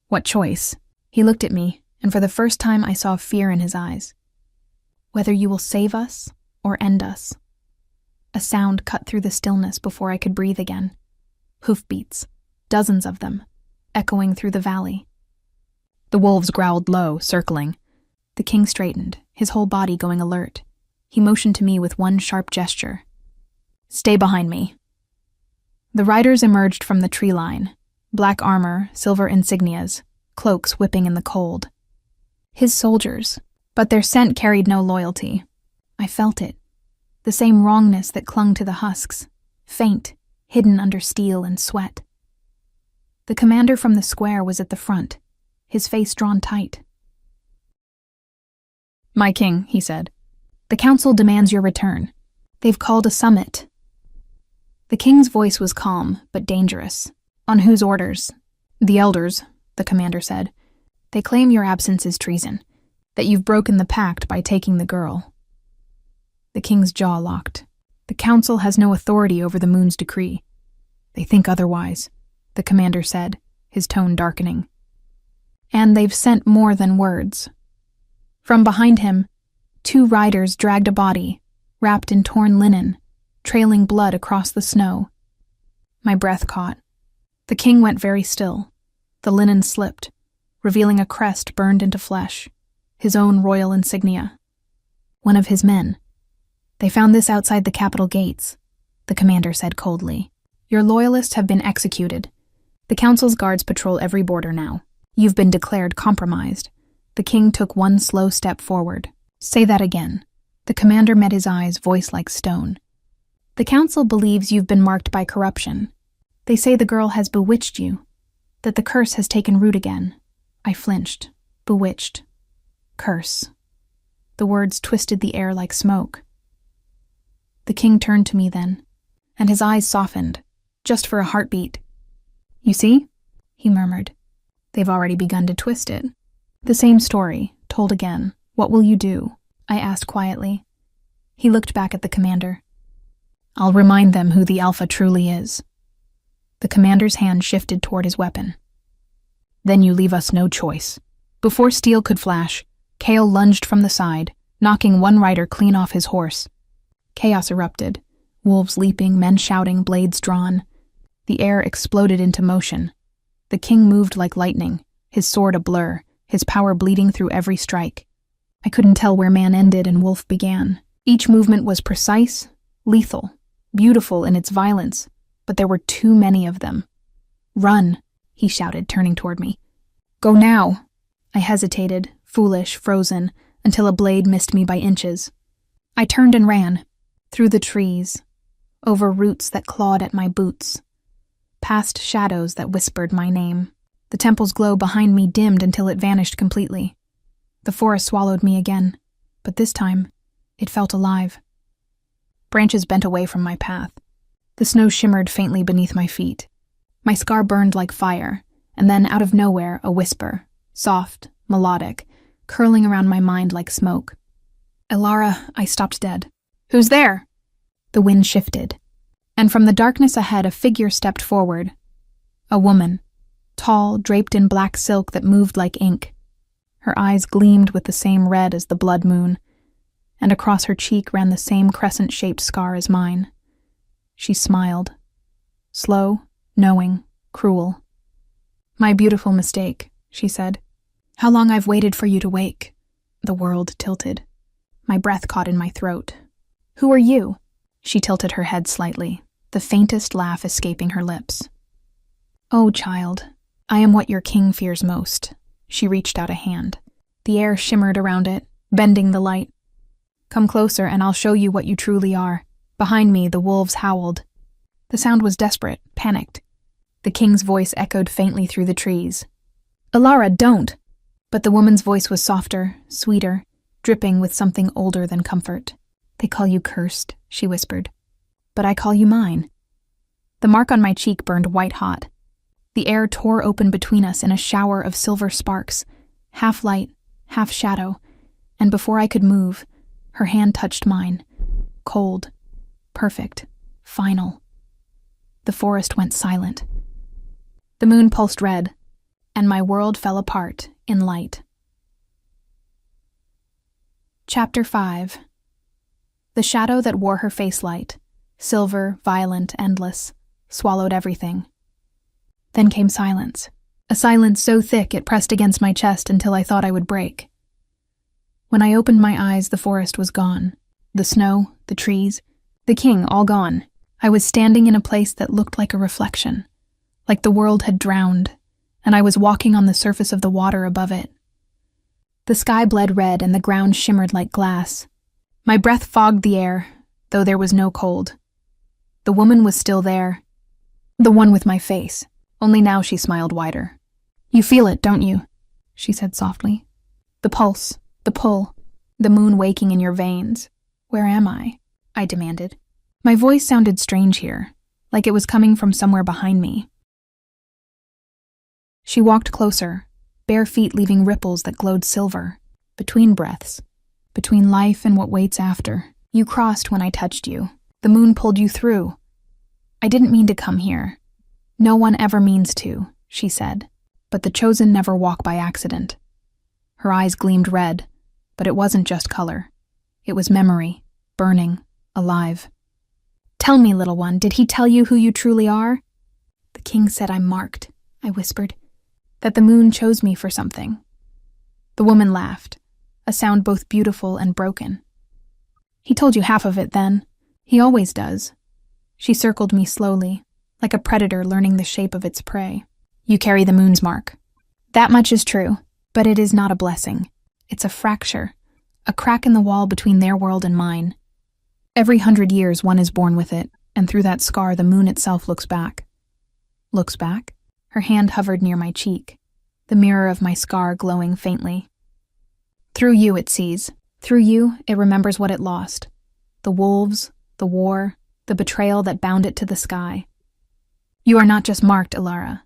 "What choice?" He looked at me, and for the first time I saw fear in his eyes. "Whether you will save us or end us." A sound cut through the stillness before I could breathe again. Hoofbeats, dozens of them, echoing through the valley. The wolves growled low, circling. The king straightened, his whole body going alert. He motioned to me with one sharp gesture. "Stay behind me." The riders emerged from the tree line, black armor, silver insignias, cloaks whipping in the cold. His soldiers, but their scent carried no loyalty. I felt it, the same wrongness that clung to the husks, faint, hidden under steel and sweat. The commander from the square was at the front, his face drawn tight. "My king," he said, "the council demands your return. They've called a summit." The king's voice was calm, but dangerous. "On whose orders?" "The elders," the commander said. "They claim your absence is treason, that you've broken the pact by taking the girl." The king's jaw locked. "The council has no authority over the moon's decree." "They think otherwise," the commander said, his tone darkening. "And they've sent more than words." From behind him, two riders dragged a body, wrapped in torn linen, trailing blood across the snow. My breath caught. The king went very still. The linen slipped, revealing a crest burned into flesh, his own royal insignia. One of his men. "They found this outside the capital gates," the commander said coldly. "Your loyalists have been executed. The council's guards patrol every border now. You've been declared compromised." The king took one slow step forward. "Say that again." The commander met his eyes, voice like stone. "The council believes you've been marked by corruption. They say the girl has bewitched you, that the curse has taken root again." I flinched. Bewitched. Curse. The words twisted the air like smoke. The king turned to me then, and his eyes softened, just for a heartbeat. "You see?" he murmured. "They've already begun to twist it." The same story, told again. "What will you do?" I asked quietly. He looked back at the commander. "I'll remind them who the Alpha truly is." The commander's hand shifted toward his weapon. "Then you leave us no choice." Before steel could flash, Kale lunged from the side, knocking one rider clean off his horse. Chaos erupted, wolves leaping, men shouting, blades drawn. The air exploded into motion. The king moved like lightning, his sword a blur, his power bleeding through every strike. I couldn't tell where man ended and wolf began. Each movement was precise, lethal, beautiful in its violence, but there were too many of them. "Run," he shouted, turning toward me. "Go now." I hesitated, foolish, frozen, until a blade missed me by inches. I turned and ran, through the trees, over roots that clawed at my boots, past shadows that whispered my name. The temple's glow behind me dimmed until it vanished completely. The forest swallowed me again, but this time, it felt alive. Branches bent away from my path. The snow shimmered faintly beneath my feet. My scar burned like fire, and then out of nowhere, a whisper, soft, melodic, curling around my mind like smoke. Elara, I stopped dead. Who's there? The wind shifted, and from the darkness ahead a figure stepped forward. A woman, tall, draped in black silk that moved like ink. Her eyes gleamed with the same red as the blood moon, and across her cheek ran the same crescent-shaped scar as mine. She smiled. Slow, knowing, cruel. My beautiful mistake, she said. How long I've waited for you to wake. The world tilted. My breath caught in my throat. Who are you? She tilted her head slightly, the faintest laugh escaping her lips. Oh, child, I am what your king fears most. She reached out a hand. The air shimmered around it, bending the light. Come closer and I'll show you what you truly are. Behind me, the wolves howled. The sound was desperate, panicked. The king's voice echoed faintly through the trees. Elara, don't! But the woman's voice was softer, sweeter, dripping with something older than comfort. They call you cursed, she whispered. But I call you mine. The mark on my cheek burned white-hot. The air tore open between us in a shower of silver sparks, half light, half shadow, and before I could move, her hand touched mine. Cold, perfect, final. The forest went silent. The moon pulsed red, and my world fell apart in light. Chapter 5. The shadow that wore her face light, silver, violent, endless, swallowed everything. Then came silence, a silence so thick it pressed against my chest until I thought I would break. When I opened my eyes, the forest was gone. The snow, the trees, the king, all gone. I was standing in a place that looked like a reflection, like the world had drowned, and I was walking on the surface of the water above it. The sky bled red and the ground shimmered like glass. My breath fogged the air, though there was no cold. The woman was still there, the one with my face, only now she smiled wider. You feel it, don't you? She said softly. The pulse, the pull, the moon waking in your veins. Where am I? I demanded. My voice sounded strange here, like it was coming from somewhere behind me. She walked closer, bare feet leaving ripples that glowed silver, between breaths, between life and what waits after. You crossed when I touched you. The moon pulled you through. I didn't mean to come here. No one ever means to, she said, but the chosen never walk by accident. Her eyes gleamed red, but it wasn't just color. It was memory, burning, alive. Tell me, little one, did he tell you who you truly are? The king said I'm marked, I whispered, that the moon chose me for something. The woman laughed, a sound both beautiful and broken. He told you half of it then. He always does. She circled me slowly, like a predator learning the shape of its prey. You carry the moon's mark. That much is true, but it is not a blessing. It's a fracture, a crack in the wall between their world and mine. Every 100 years one is born with it, and through that scar the moon itself looks back. Looks back? Her hand hovered near my cheek, the mirror of my scar glowing faintly. Through you it sees. Through you it remembers what it lost. The wolves, the war, the betrayal that bound it to the sky. You are not just marked, Elara.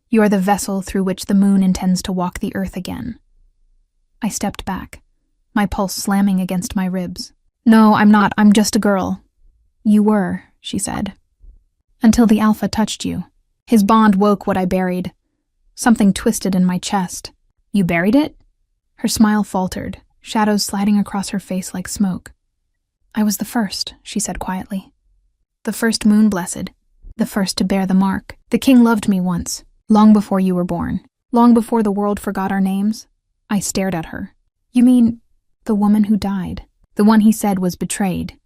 You are the vessel through which the moon intends to walk the earth again. I stepped back, my pulse slamming against my ribs. No, I'm not. I'm just a girl. You were, she said. Until the Alpha touched you. His bond woke what I buried. Something twisted in my chest. You buried it? Her smile faltered, shadows sliding across her face like smoke. I was the first, she said quietly. The first moon blessed. The first to bear the mark. The king loved me once, long before you were born. Long before the world forgot our names. I stared at her. You mean the woman who died? The one he said was betrayed.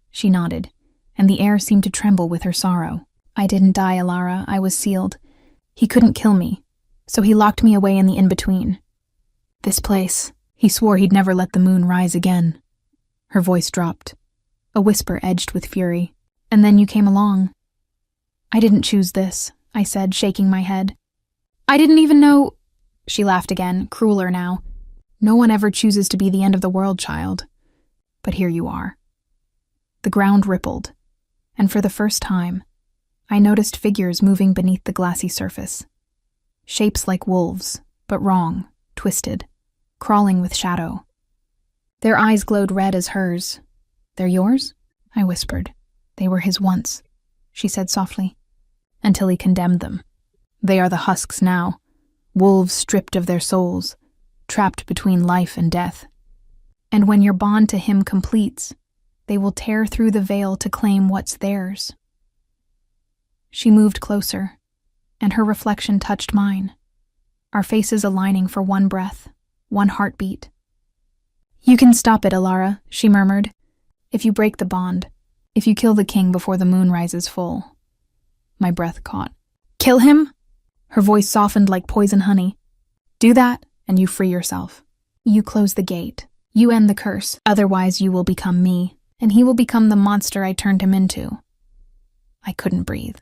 She nodded, and the air seemed to tremble with her sorrow. I didn't die, Elara. I was sealed. He couldn't kill me, so he locked me away in the in-between. This place. He swore he'd never let the moon rise again. Her voice dropped. A whisper edged with fury. And then you came along. I didn't choose this, I said, shaking my head. I didn't even know— She laughed again, crueler now. No one ever chooses to be the end of the world, child. But here you are. The ground rippled, and for the first time, I noticed figures moving beneath the glassy surface. Shapes like wolves, but wrong, twisted, crawling with shadow. Their eyes glowed red as hers. They're yours? I whispered. They were his once, she said softly, until he condemned them. They are the husks now, wolves stripped of their souls, trapped between life and death. And when your bond to him completes, they will tear through the veil to claim what's theirs. She moved closer, and her reflection touched mine, our faces aligning for one breath, one heartbeat. You can stop it, Alara, she murmured. If you break the bond, if you kill the king before the moon rises full. My breath caught. Kill him? Her voice softened like poison honey. Do that, and you free yourself. You close the gate. You end the curse, otherwise you will become me, and he will become the monster I turned him into. I couldn't breathe.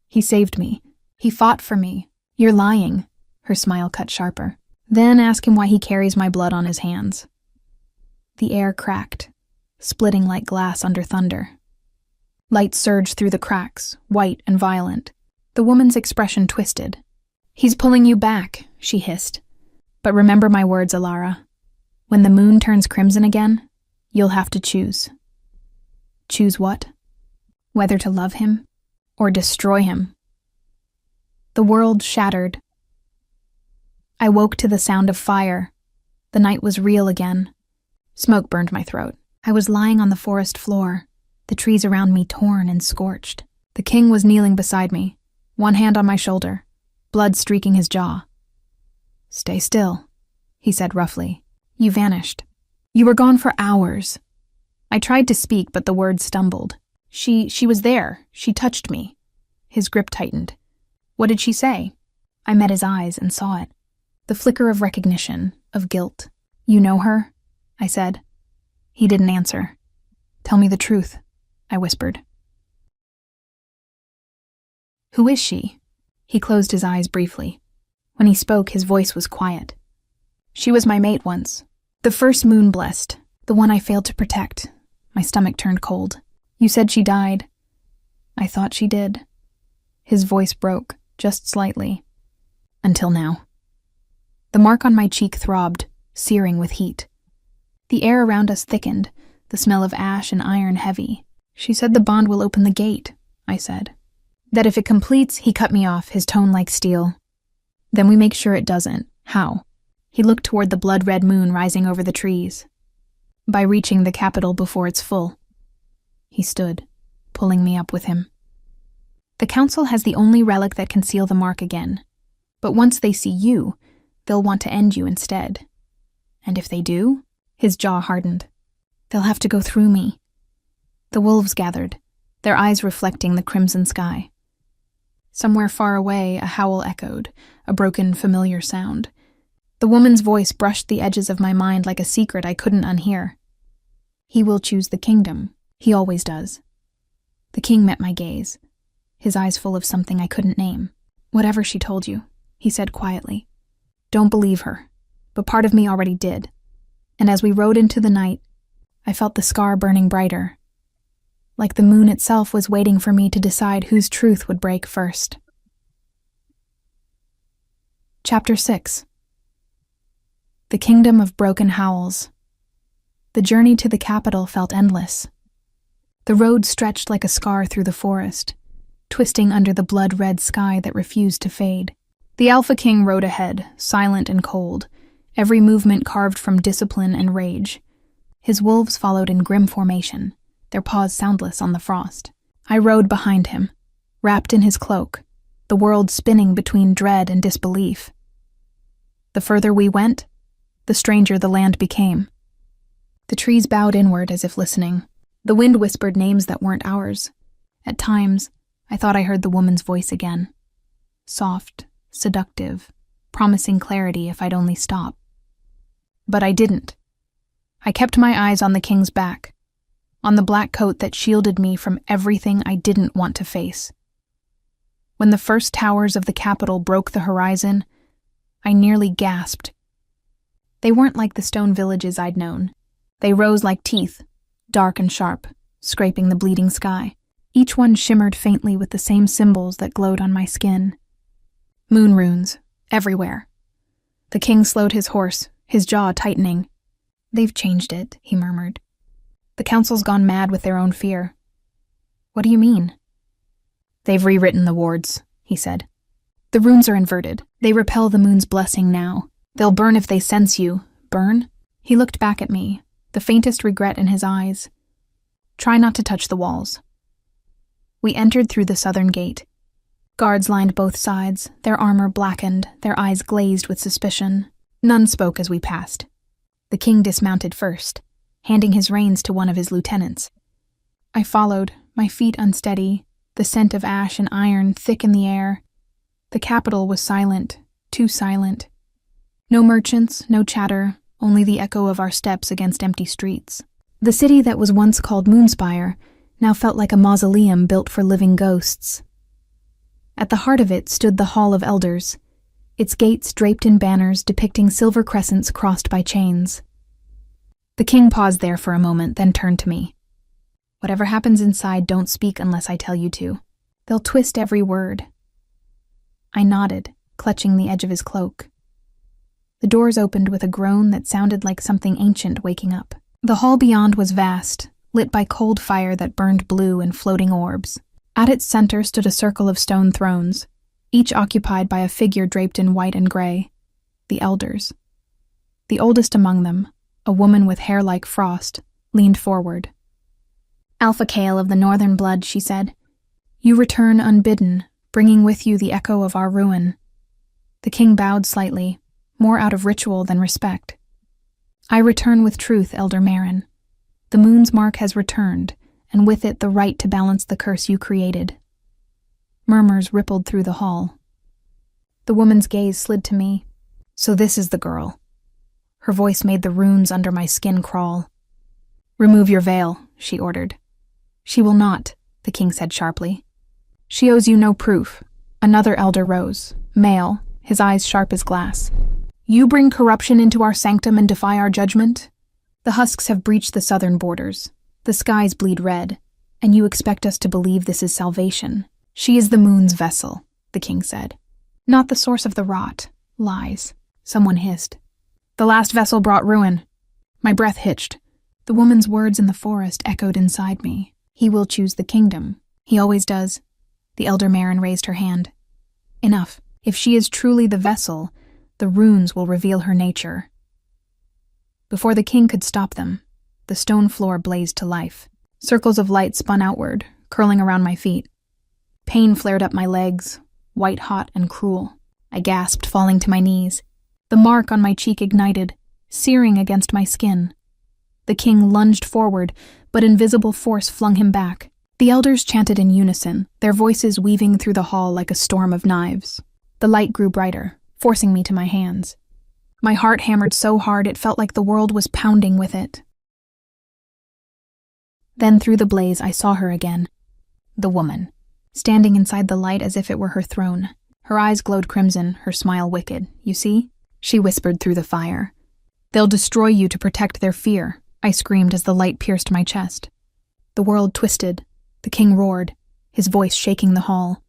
He saved me. He fought for me. You're lying. Her smile cut sharper. Then ask him why he carries my blood on his hands. The air cracked, splitting like glass under thunder. Light surged through the cracks, white and violent. The woman's expression twisted. He's pulling you back, she hissed. But remember my words, Alara. When the moon turns crimson again, you'll have to choose. Choose what? Whether to love him or destroy him. The world shattered. I woke to the sound of fire. The night was real again. Smoke burned my throat. I was lying on the forest floor, the trees around me torn and scorched. The king was kneeling beside me, one hand on my shoulder, blood streaking his jaw. Stay still, he said roughly. You vanished. You were gone for hours. I tried to speak, but the words stumbled. She was there. She touched me. His grip tightened. What did she say? I met his eyes and saw it. The flicker of recognition, of guilt. You know her? I said. He didn't answer. Tell me the truth, I whispered. Who is she? He closed his eyes briefly. When he spoke, his voice was quiet. She was my mate once. The first moon blessed, the one I failed to protect. My stomach turned cold. You said she died. I thought she did. His voice broke, just slightly. Until now. The mark on my cheek throbbed, searing with heat. The air around us thickened, the smell of ash and iron heavy. She said the bond will open the gate, I said. That if it completes, he cut me off, his tone like steel. Then we make sure it doesn't. How? He looked toward the blood-red moon rising over the trees. By reaching the capital before it's full. He stood, pulling me up with him. The council has the only relic that can seal the mark again. But once they see you, they'll want to end you instead. And if they do, his jaw hardened. They'll have to go through me. The wolves gathered, their eyes reflecting the crimson sky. Somewhere far away, a howl echoed, a broken, familiar sound. The woman's voice brushed the edges of my mind like a secret I couldn't unhear. He will choose the kingdom. He always does. The king met my gaze, his eyes full of something I couldn't name. Whatever she told you, he said quietly. Don't believe her, but part of me already did. And as we rode into the night, I felt the scar burning brighter, like the moon itself was waiting for me to decide whose truth would break first. Chapter 6. The Kingdom of Broken Howls. The journey to the capital felt endless. The road stretched like a scar through the forest, twisting under the blood-red sky that refused to fade. The Alpha King rode ahead, silent and cold, every movement carved from discipline and rage. His wolves followed in grim formation, their paws soundless on the frost. I rode behind him, wrapped in his cloak, the world spinning between dread and disbelief. The further we went, the stranger the land became. The trees bowed inward as if listening. The wind whispered names that weren't ours. At times, I thought I heard the woman's voice again. Soft, seductive, promising clarity if I'd only stop. But I didn't. I kept my eyes on the king's back. on the black coat that shielded me from everything I didn't want to face. When the first towers of the capital broke the horizon, I nearly gasped. They weren't like the stone villages I'd known. They rose like teeth, dark and sharp, scraping the bleeding sky. Each one shimmered faintly with the same symbols that glowed on my skin. Moon runes, everywhere. The king slowed his horse, his jaw tightening. "They've changed it," he murmured. "The council's gone mad with their own fear." "What do you mean?" "They've rewritten the wards," he said. "The runes are inverted. They repel the moon's blessing now. They'll burn if they sense you." "Burn?" He looked back at me, the faintest regret in his eyes. "Try not to touch the walls." We entered through the southern gate. Guards lined both sides, their armor blackened, their eyes glazed with suspicion. None spoke as we passed. The king dismounted first, handing his reins to one of his lieutenants. I followed, my feet unsteady, the scent of ash and iron thick in the air. The capital was silent, too silent. No merchants, no chatter, only the echo of our steps against empty streets. The city that was once called Moonspire now felt like a mausoleum built for living ghosts. At the heart of it stood the Hall of Elders, its gates draped in banners depicting silver crescents crossed by chains. The king paused there for a moment, then turned to me. "Whatever happens inside, don't speak unless I tell you to. They'll twist every word." I nodded, clutching the edge of his cloak. The doors opened with a groan that sounded like something ancient waking up. The hall beyond was vast, lit by cold fire that burned blue in floating orbs. At its center stood a circle of stone thrones, each occupied by a figure draped in white and gray, the elders. The oldest among them, a woman with hair like frost, leaned forward. "Alpha Kale of the Northern Blood," she said. "You return unbidden, bringing with you the echo of our ruin." The king bowed slightly, more out of ritual than respect. "I return with truth, Elder Marin. The moon's mark has returned, and with it the right to balance the curse you created." Murmurs rippled through the hall. The woman's gaze slid to me. "So this is the girl." Her voice made the runes under my skin crawl. "Remove your veil," she ordered. "She will not," the king said sharply. "She owes you no proof." Another elder rose, male, his eyes sharp as glass. "You bring corruption into our sanctum and defy our judgment? The husks have breached the southern borders. The skies bleed red, and you expect us to believe this is salvation. She is the moon's vessel," the king said. "Not the source of the rot. Lies," someone hissed. "The last vessel brought ruin." My breath hitched. The woman's words in the forest echoed inside me. "He will choose the kingdom. He always does." The elder Marin raised her hand. "Enough. If she is truly the vessel, the runes will reveal her nature." Before the king could stop them, the stone floor blazed to life. Circles of light spun outward, curling around my feet. Pain flared up my legs, white-hot and cruel. I gasped, falling to my knees. The mark on my cheek ignited, searing against my skin. The king lunged forward, but invisible force flung him back. The elders chanted in unison, their voices weaving through the hall like a storm of knives. The light grew brighter, forcing me to my hands. My heart hammered so hard it felt like the world was pounding with it. Then through the blaze I saw her again. The woman, standing inside the light as if it were her throne. Her eyes glowed crimson, her smile wicked. "You see?" she whispered through the fire. "They'll destroy you to protect their fear," I screamed as the light pierced my chest. The world twisted. The king roared, his voice shaking the hall.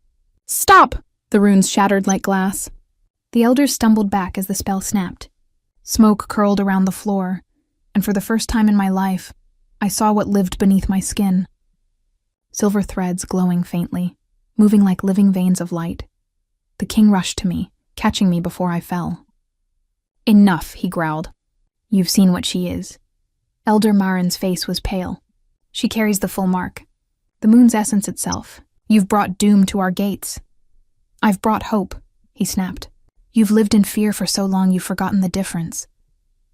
"Stop!" The runes shattered like glass. The elders stumbled back as the spell snapped. Smoke curled around the floor, and for the first time in my life, I saw what lived beneath my skin. Silver threads glowing faintly, moving like living veins of light. The king rushed to me, catching me before I fell. "Enough," he growled. "You've seen what she is." Elder Marin's face was pale. "She carries the full mark. The moon's essence itself. You've brought doom to our gates." "I've brought hope," he snapped. "You've lived in fear for so long you've forgotten the difference."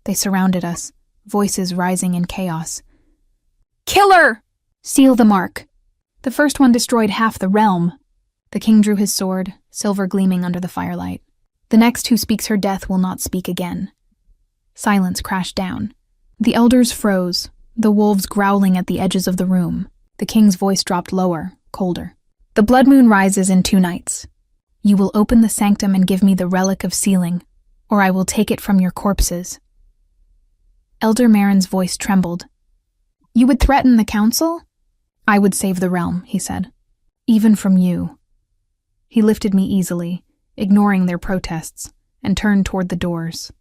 They surrounded us, voices rising in chaos. "Kill her! Seal the mark." The first one destroyed half the realm. The king drew his sword, silver gleaming under the firelight. "The next who speaks her death will not speak again." Silence crashed down. The elders froze, the wolves growling at the edges of the room. The king's voice dropped lower, colder. The blood moon rises in 2 nights. You will open the sanctum and give me the relic of sealing, or I will take it from your corpses. Elder Marin's voice trembled. You would threaten the council? I would save the realm, he said. Even from you. He lifted me easily, ignoring their protests, and turned toward the doors.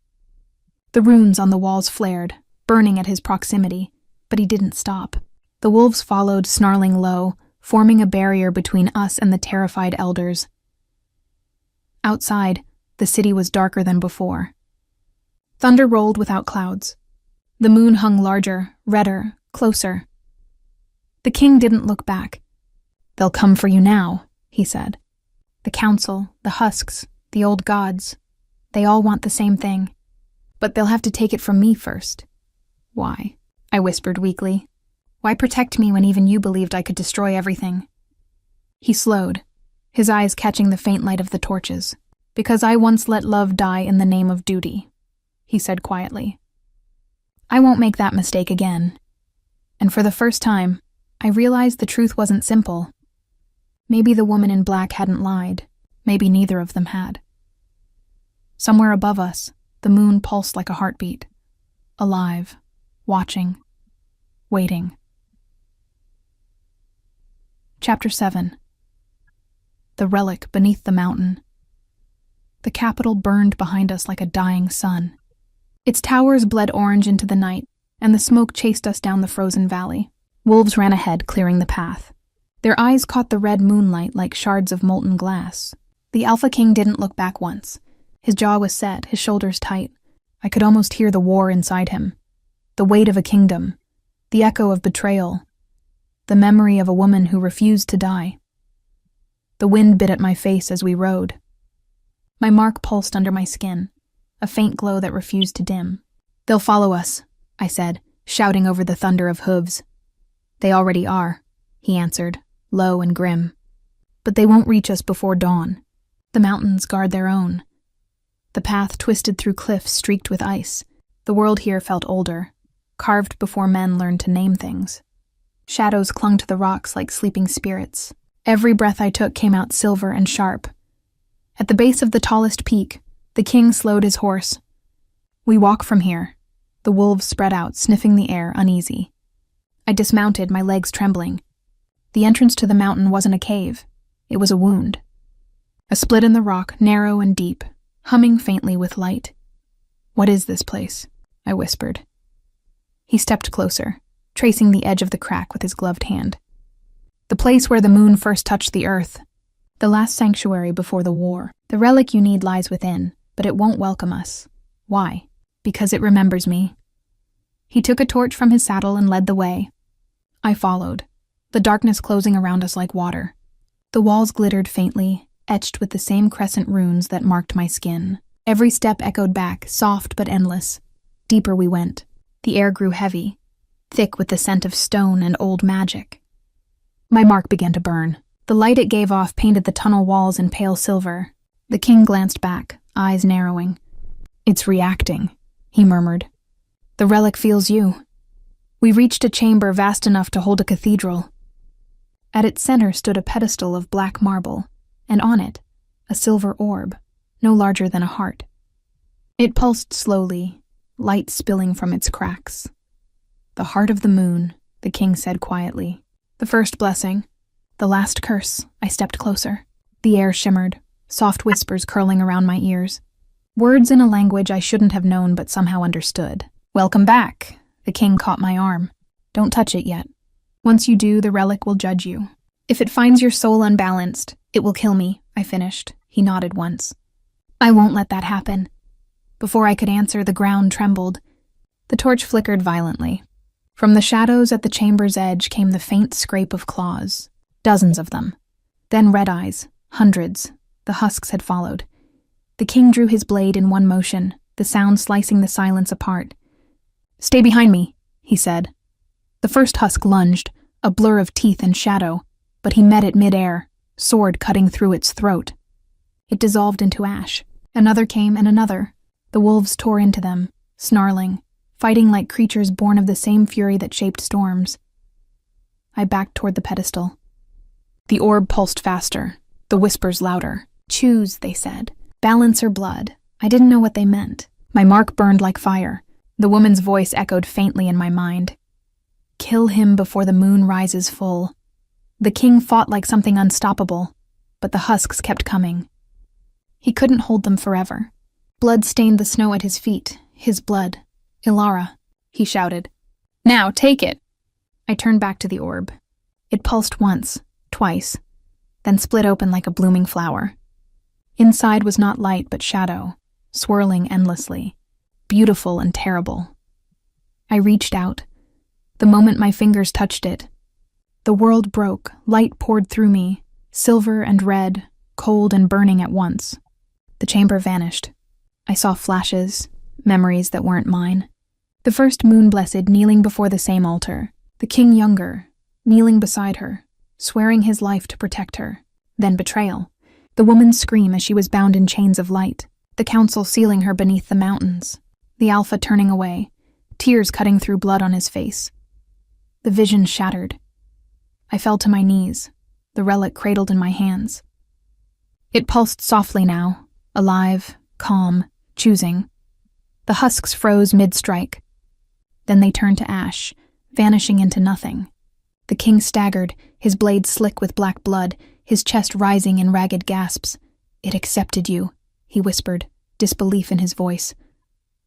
The runes on the walls flared, burning at his proximity, but he didn't stop. The wolves followed, snarling low, forming a barrier between us and the terrified elders. Outside, the city was darker than before. Thunder rolled without clouds. The moon hung larger, redder, closer. The king didn't look back. They'll come for you now, he said. The council, the husks, the old gods, they all want the same thing. But they'll have to take it from me first. Why? I whispered weakly. Why protect me when even you believed I could destroy everything? He slowed, his eyes catching the faint light of the torches. Because I once let love die in the name of duty, he said quietly. I won't make that mistake again. And for the first time, I realized the truth wasn't simple. Maybe the woman in black hadn't lied. Maybe neither of them had. Somewhere above us, the moon pulsed like a heartbeat. Alive, watching, waiting. Chapter 7. The relic beneath the mountain. The capital burned behind us like a dying sun. Its towers bled orange into the night, and the smoke chased us down the frozen valley. Wolves ran ahead, clearing the path. Their eyes caught the red moonlight like shards of molten glass. The Alpha King didn't look back once. His jaw was set, his shoulders tight. I could almost hear the war inside him. The weight of a kingdom. The echo of betrayal. The memory of a woman who refused to die. The wind bit at my face as we rode. My mark pulsed under my skin, a faint glow that refused to dim. They'll follow us, I said, shouting over the thunder of hooves. They already are, he answered, low and grim. But they won't reach us before dawn. The mountains guard their own. The path twisted through cliffs streaked with ice. The world here felt older, carved before men learned to name things. Shadows clung to the rocks like sleeping spirits. Every breath I took came out silver and sharp. At the base of the tallest peak, the king slowed his horse. We walk from here. The wolves spread out, sniffing the air, uneasy. I dismounted, my legs trembling. The entrance to the mountain wasn't a cave. It was a wound. A split in the rock, narrow and deep, humming faintly with light. What is this place? I whispered. He stepped closer, tracing the edge of the crack with his gloved hand. The place where the moon first touched the earth. The last sanctuary before the war. The relic you need lies within, but it won't welcome us. Why? Because it remembers me. He took a torch from his saddle and led the way. I followed, the darkness closing around us like water. The walls glittered faintly, etched with the same crescent runes that marked my skin. Every step echoed back, soft but endless. Deeper we went. The air grew heavy, thick with the scent of stone and old magic. My mark began to burn. The light it gave off painted the tunnel walls in pale silver. The king glanced back, eyes narrowing. It's reacting, he murmured. The relic feels you. We reached a chamber vast enough to hold a cathedral. At its center stood a pedestal of black marble, and on it, a silver orb, no larger than a heart. It pulsed slowly, light spilling from its cracks. The heart of the moon, the king said quietly. The first blessing. The last curse. I stepped closer. The air shimmered, soft whispers curling around my ears. Words in a language I shouldn't have known but somehow understood. Welcome back. The king caught my arm. Don't touch it yet. Once you do, the relic will judge you. If it finds your soul unbalanced, it will kill me, I finished. He nodded once. I won't let that happen. Before I could answer, the ground trembled. The torch flickered violently. From the shadows at the chamber's edge came the faint scrape of claws. Dozens of them. Then red eyes. Hundreds. The husks had followed. The king drew his blade in one motion, the sound slicing the silence apart. Stay behind me, he said. The first husk lunged, a blur of teeth and shadow, but he met it mid-air, sword cutting through its throat. It dissolved into ash. Another came and another. The wolves tore into them, snarling, fighting like creatures born of the same fury that shaped storms. I backed toward the pedestal. The orb pulsed faster, the whispers louder. "Choose," they said. "Balance or blood." I didn't know what they meant. My mark burned like fire. The woman's voice echoed faintly in my mind. "Kill him before the moon rises full." The king fought like something unstoppable, but the husks kept coming. He couldn't hold them forever. Blood stained the snow at his feet. His blood. "Ilara," he shouted. "Now, take it!" I turned back to the orb. It pulsed once, twice, then split open like a blooming flower. Inside was not light but shadow, swirling endlessly, beautiful and terrible. I reached out. The moment my fingers touched it, the world broke, light poured through me, silver and red, cold and burning at once. The chamber vanished. I saw flashes, memories that weren't mine. The first moon-blessed kneeling before the same altar, the king younger, kneeling beside her, swearing his life to protect her. Then betrayal. The woman's scream as she was bound in chains of light, the council sealing her beneath the mountains, the Alpha turning away, tears cutting through blood on his face. The vision shattered. I fell to my knees, the relic cradled in my hands. It pulsed softly now, alive, calm, choosing. The husks froze mid-strike. Then they turned to ash, vanishing into nothing. The king staggered, his blade slick with black blood, his chest rising in ragged gasps. "It accepted you," he whispered, disbelief in his voice.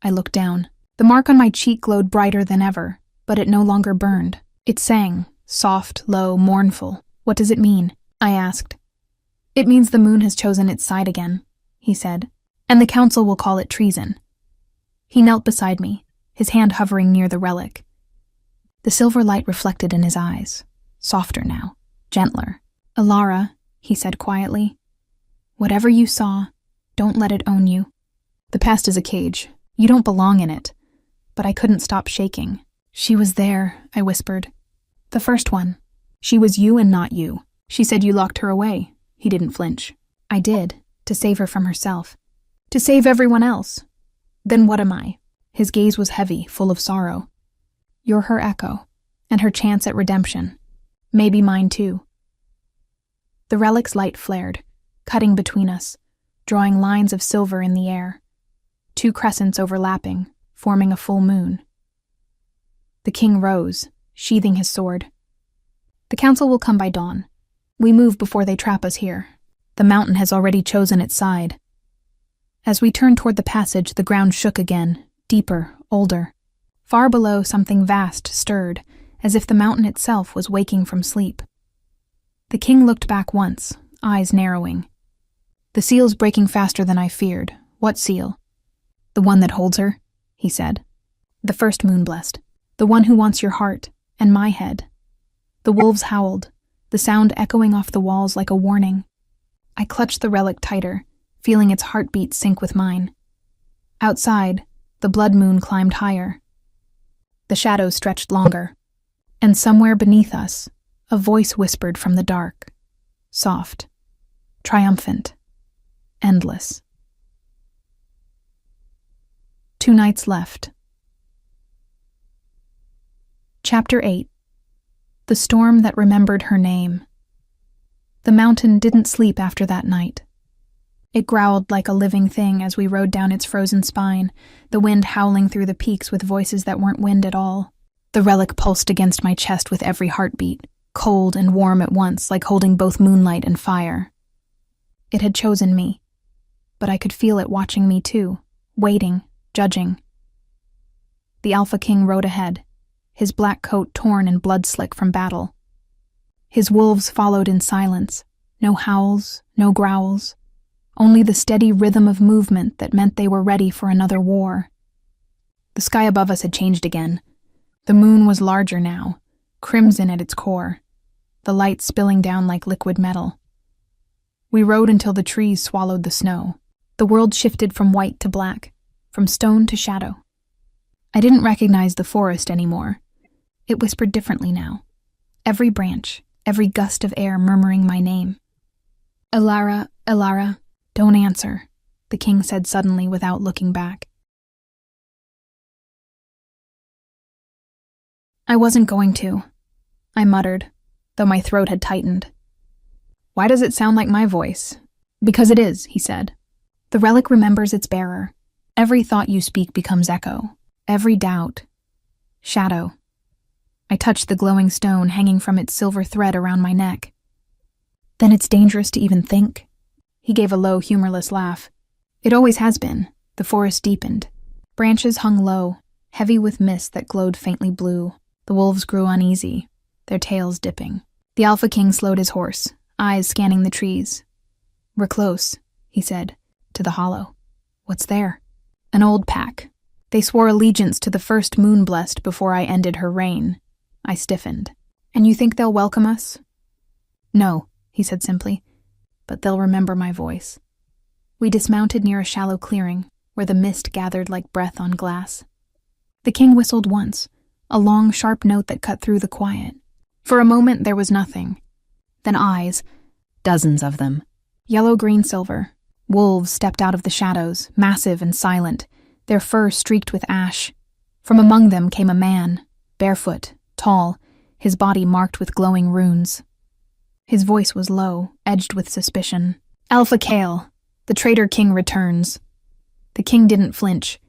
I looked down. The mark on my cheek glowed brighter than ever, but it no longer burned. It sang, soft, low, mournful. "What does it mean?" I asked. "It means the moon has chosen its side again," he said, "and the council will call it treason." He knelt beside me, his hand hovering near the relic. The silver light reflected in his eyes, softer now, gentler. "Ilara," he said quietly, "whatever you saw, don't let it own you. The past is a cage. You don't belong in it." But I couldn't stop shaking. "She was there," I whispered. "The first one. She was you and not you. She said you locked her away." He didn't flinch. "I did, to save her from herself. To save everyone else. Then what am I?" His gaze was heavy, full of sorrow. "You're her echo, and her chance at redemption. Maybe mine too." The relic's light flared, cutting between us, drawing lines of silver in the air. Two crescents overlapping, forming a full moon. The king rose, sheathing his sword. "The council will come by dawn. We move before they trap us here. The mountain has already chosen its side." As we turned toward the passage, the ground shook again, deeper, older. Far below, something vast stirred, as if the mountain itself was waking from sleep. The king looked back once, eyes narrowing. "The seal's breaking faster than I feared." "What seal?" "The one that holds her," he said. "The first moon-blessed. The one who wants your heart, and my head." The wolves howled, the sound echoing off the walls like a warning. I clutched the relic tighter, feeling its heartbeat sync with mine. Outside, the blood moon climbed higher. The shadows stretched longer, and somewhere beneath us, a voice whispered from the dark, soft, triumphant, endless. 2 nights left. Chapter 8. The storm that remembered her name. The mountain didn't sleep after that night. It growled like a living thing as we rode down its frozen spine, the wind howling through the peaks with voices that weren't wind at all. The relic pulsed against my chest with every heartbeat, cold and warm at once, like holding both moonlight and fire. It had chosen me, but I could feel it watching me too, waiting, judging. The Alpha King rode ahead, his black coat torn and blood-slick from battle. His wolves followed in silence, no howls, no growls, only the steady rhythm of movement that meant they were ready for another war. The sky above us had changed again. The moon was larger now, crimson at its core, the light spilling down like liquid metal. We rode until the trees swallowed the snow. The world shifted from white to black, from stone to shadow. I didn't recognize the forest anymore. It whispered differently now. Every branch, every gust of air murmuring my name. "Ilara, Ilara, don't answer," the king said suddenly without looking back. I wasn't going to, I muttered, though my throat had tightened. Why does it sound like my voice? Because it is, he said. The relic remembers its bearer. Every thought you speak becomes echo. Every doubt. Shadow. I touched the glowing stone hanging from its silver thread around my neck. Then it's dangerous to even think. He gave a low, humorless laugh. It always has been. The forest deepened. Branches hung low, heavy with mist that glowed faintly blue. The wolves grew uneasy, their tails dipping. The Alpha King slowed his horse, eyes scanning the trees. We're close, he said, to the hollow. What's there? An old pack. They swore allegiance to the first moon blessed before I ended her reign. I stiffened. And you think they'll welcome us? No, he said simply, but they'll remember my voice. We dismounted near a shallow clearing, where the mist gathered like breath on glass. The king whistled once, a long, sharp note that cut through the quiet. For a moment there was nothing. Then eyes, dozens of them. Yellow, green, silver. Wolves stepped out of the shadows, massive and silent, their fur streaked with ash. From among them came a man, barefoot, tall, his body marked with glowing runes. His voice was low, edged with suspicion. Alpha Kale, the traitor king returns. The king didn't flinch.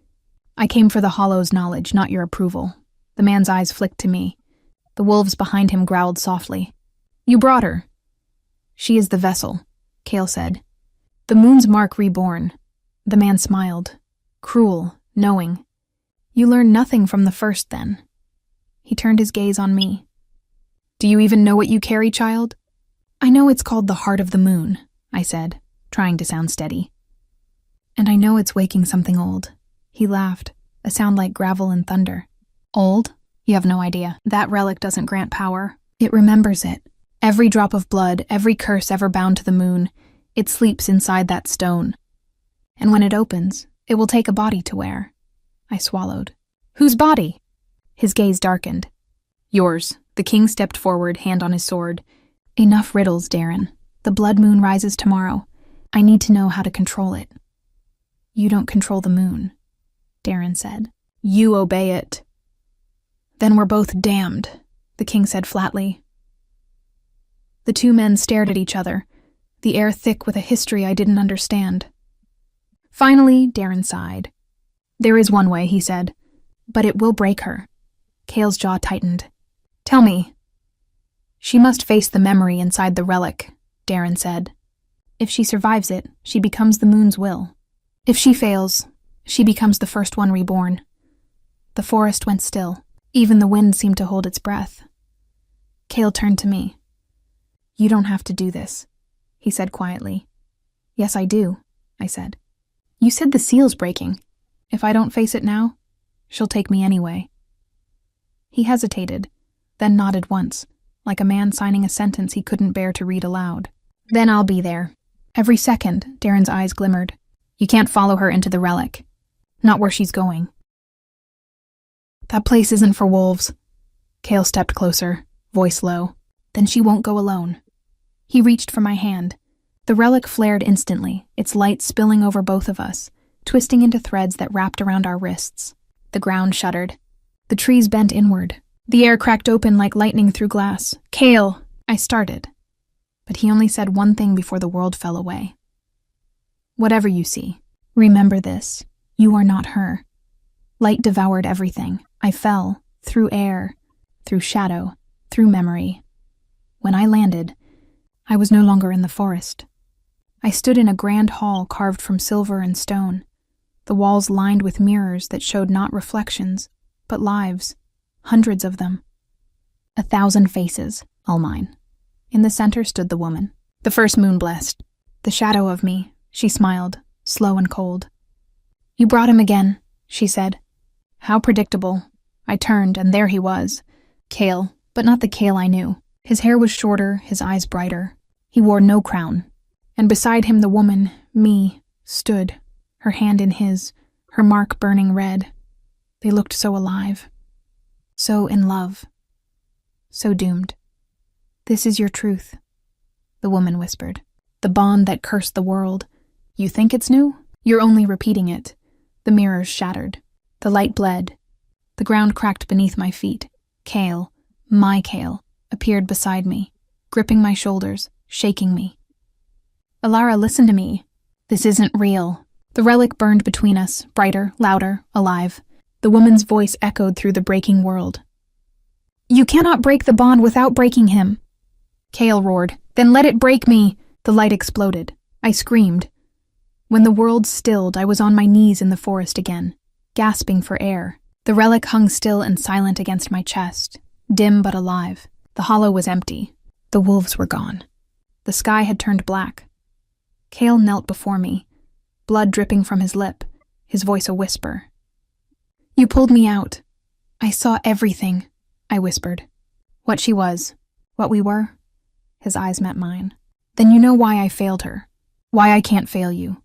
I came for the Hollow's knowledge, not your approval. The man's eyes flicked to me. The wolves behind him growled softly. You brought her. She is the vessel, Kale said. The moon's mark reborn. The man smiled. Cruel, knowing. You learned nothing from the first, then. He turned his gaze on me. Do you even know what you carry, child? I know it's called the Heart of the Moon, I said, trying to sound steady. And I know it's waking something old. He laughed, a sound like gravel and thunder. Old? You have no idea. That relic doesn't grant power. It remembers it. Every drop of blood, every curse ever bound to the moon, it sleeps inside that stone. And when it opens, it will take a body to wear. I swallowed. Whose body? His gaze darkened. Yours. The king stepped forward, hand on his sword. Enough riddles, Darren. The blood moon rises tomorrow. I need to know how to control it. You don't control the moon, Darren said. You obey it. Then we're both damned, the king said flatly. The two men stared at each other, the air thick with a history I didn't understand. Finally, Darren sighed. There is one way, he said, but it will break her. Kale's jaw tightened. Tell me. She must face the memory inside the relic, Darren said. If she survives it, she becomes the moon's will. If she fails, she becomes the first one reborn. The forest went still. Even the wind seemed to hold its breath. Kale turned to me. You don't have to do this, he said quietly. Yes, I do, I said. You said the seal's breaking. If I don't face it now, she'll take me anyway. He hesitated, then nodded once, like a man signing a sentence he couldn't bear to read aloud. Then I'll be there. Every second, Darren's eyes glimmered. You can't follow her into the relic. Not where she's going. That place isn't for wolves. Kale stepped closer, voice low. Then she won't go alone. He reached for my hand. The relic flared instantly, its light spilling over both of us, twisting into threads that wrapped around our wrists. The ground shuddered. The trees bent inward. The air cracked open like lightning through glass. Kale, I started. But he only said one thing before the world fell away. Whatever you see, remember this. You are not her. Light devoured everything. I fell, through air, through shadow, through memory. When I landed, I was no longer in the forest. I stood in a grand hall carved from silver and stone, the walls lined with mirrors that showed not reflections, but lives, hundreds of them. 1,000 faces, all mine. In the center stood the woman, the first moon blessed, the shadow of me. She smiled, slow and cold. You brought him again, she said. How predictable. I turned, and there he was. Kale, but not the Kale I knew. His hair was shorter, his eyes brighter. He wore no crown. And beside him the woman, me, stood, her hand in his, her mark burning red. They looked so alive. So in love. So doomed. This is your truth, the woman whispered. The bond that cursed the world. You think it's new? You're only repeating it. The mirrors shattered. The light bled. The ground cracked beneath my feet. Kale, my Kale, appeared beside me, gripping my shoulders, shaking me. Alara, listen to me. This isn't real. The relic burned between us, brighter, louder, alive. The woman's voice echoed through the breaking world. You cannot break the bond without breaking him. Kale roared. Then let it break me. The light exploded. I screamed. When the world stilled, I was on my knees in the forest again, gasping for air. The relic hung still and silent against my chest, dim but alive. The hollow was empty. The wolves were gone. The sky had turned black. Kale knelt before me, blood dripping from his lip, his voice a whisper. You pulled me out. I saw everything, I whispered. What she was, what we were. His eyes met mine. Then you know why I failed her, why I can't fail you.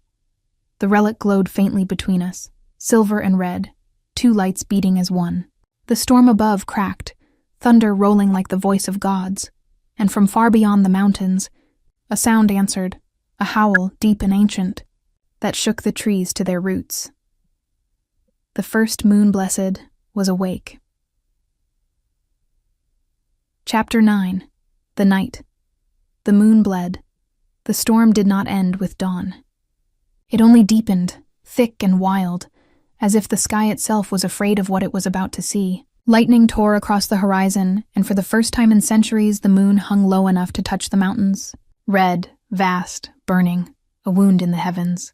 The relic glowed faintly between us, silver and red, two lights beating as one. The storm above cracked, thunder rolling like the voice of gods, and from far beyond the mountains, a sound answered, a howl deep and ancient, that shook the trees to their roots. The first moon blessed was awake. Chapter 9. The Night. The moon bled. The storm did not end with dawn. It only deepened, thick and wild, as if the sky itself was afraid of what it was about to see. Lightning tore across the horizon, and for the first time in centuries the moon hung low enough to touch the mountains. Red, vast, burning, a wound in the heavens.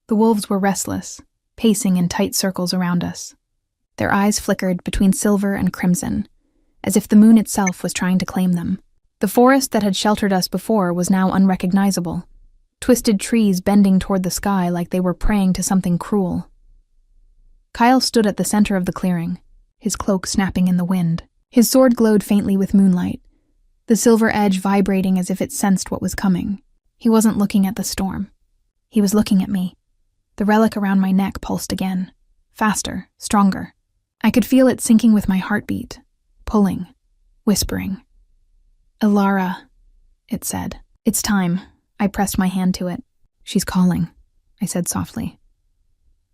The wolves were restless, pacing in tight circles around us. Their eyes flickered between silver and crimson, as if the moon itself was trying to claim them. The forest that had sheltered us before was now unrecognizable, twisted trees bending toward the sky like they were praying to something cruel. Kyle stood at the center of the clearing, his cloak snapping in the wind. His sword glowed faintly with moonlight, the silver edge vibrating as if it sensed what was coming. He wasn't looking at the storm. He was looking at me. The relic around my neck pulsed again, faster, stronger. I could feel it sinking with my heartbeat, pulling, whispering. Alara, it said. It's time. I pressed my hand to it. She's calling, I said softly.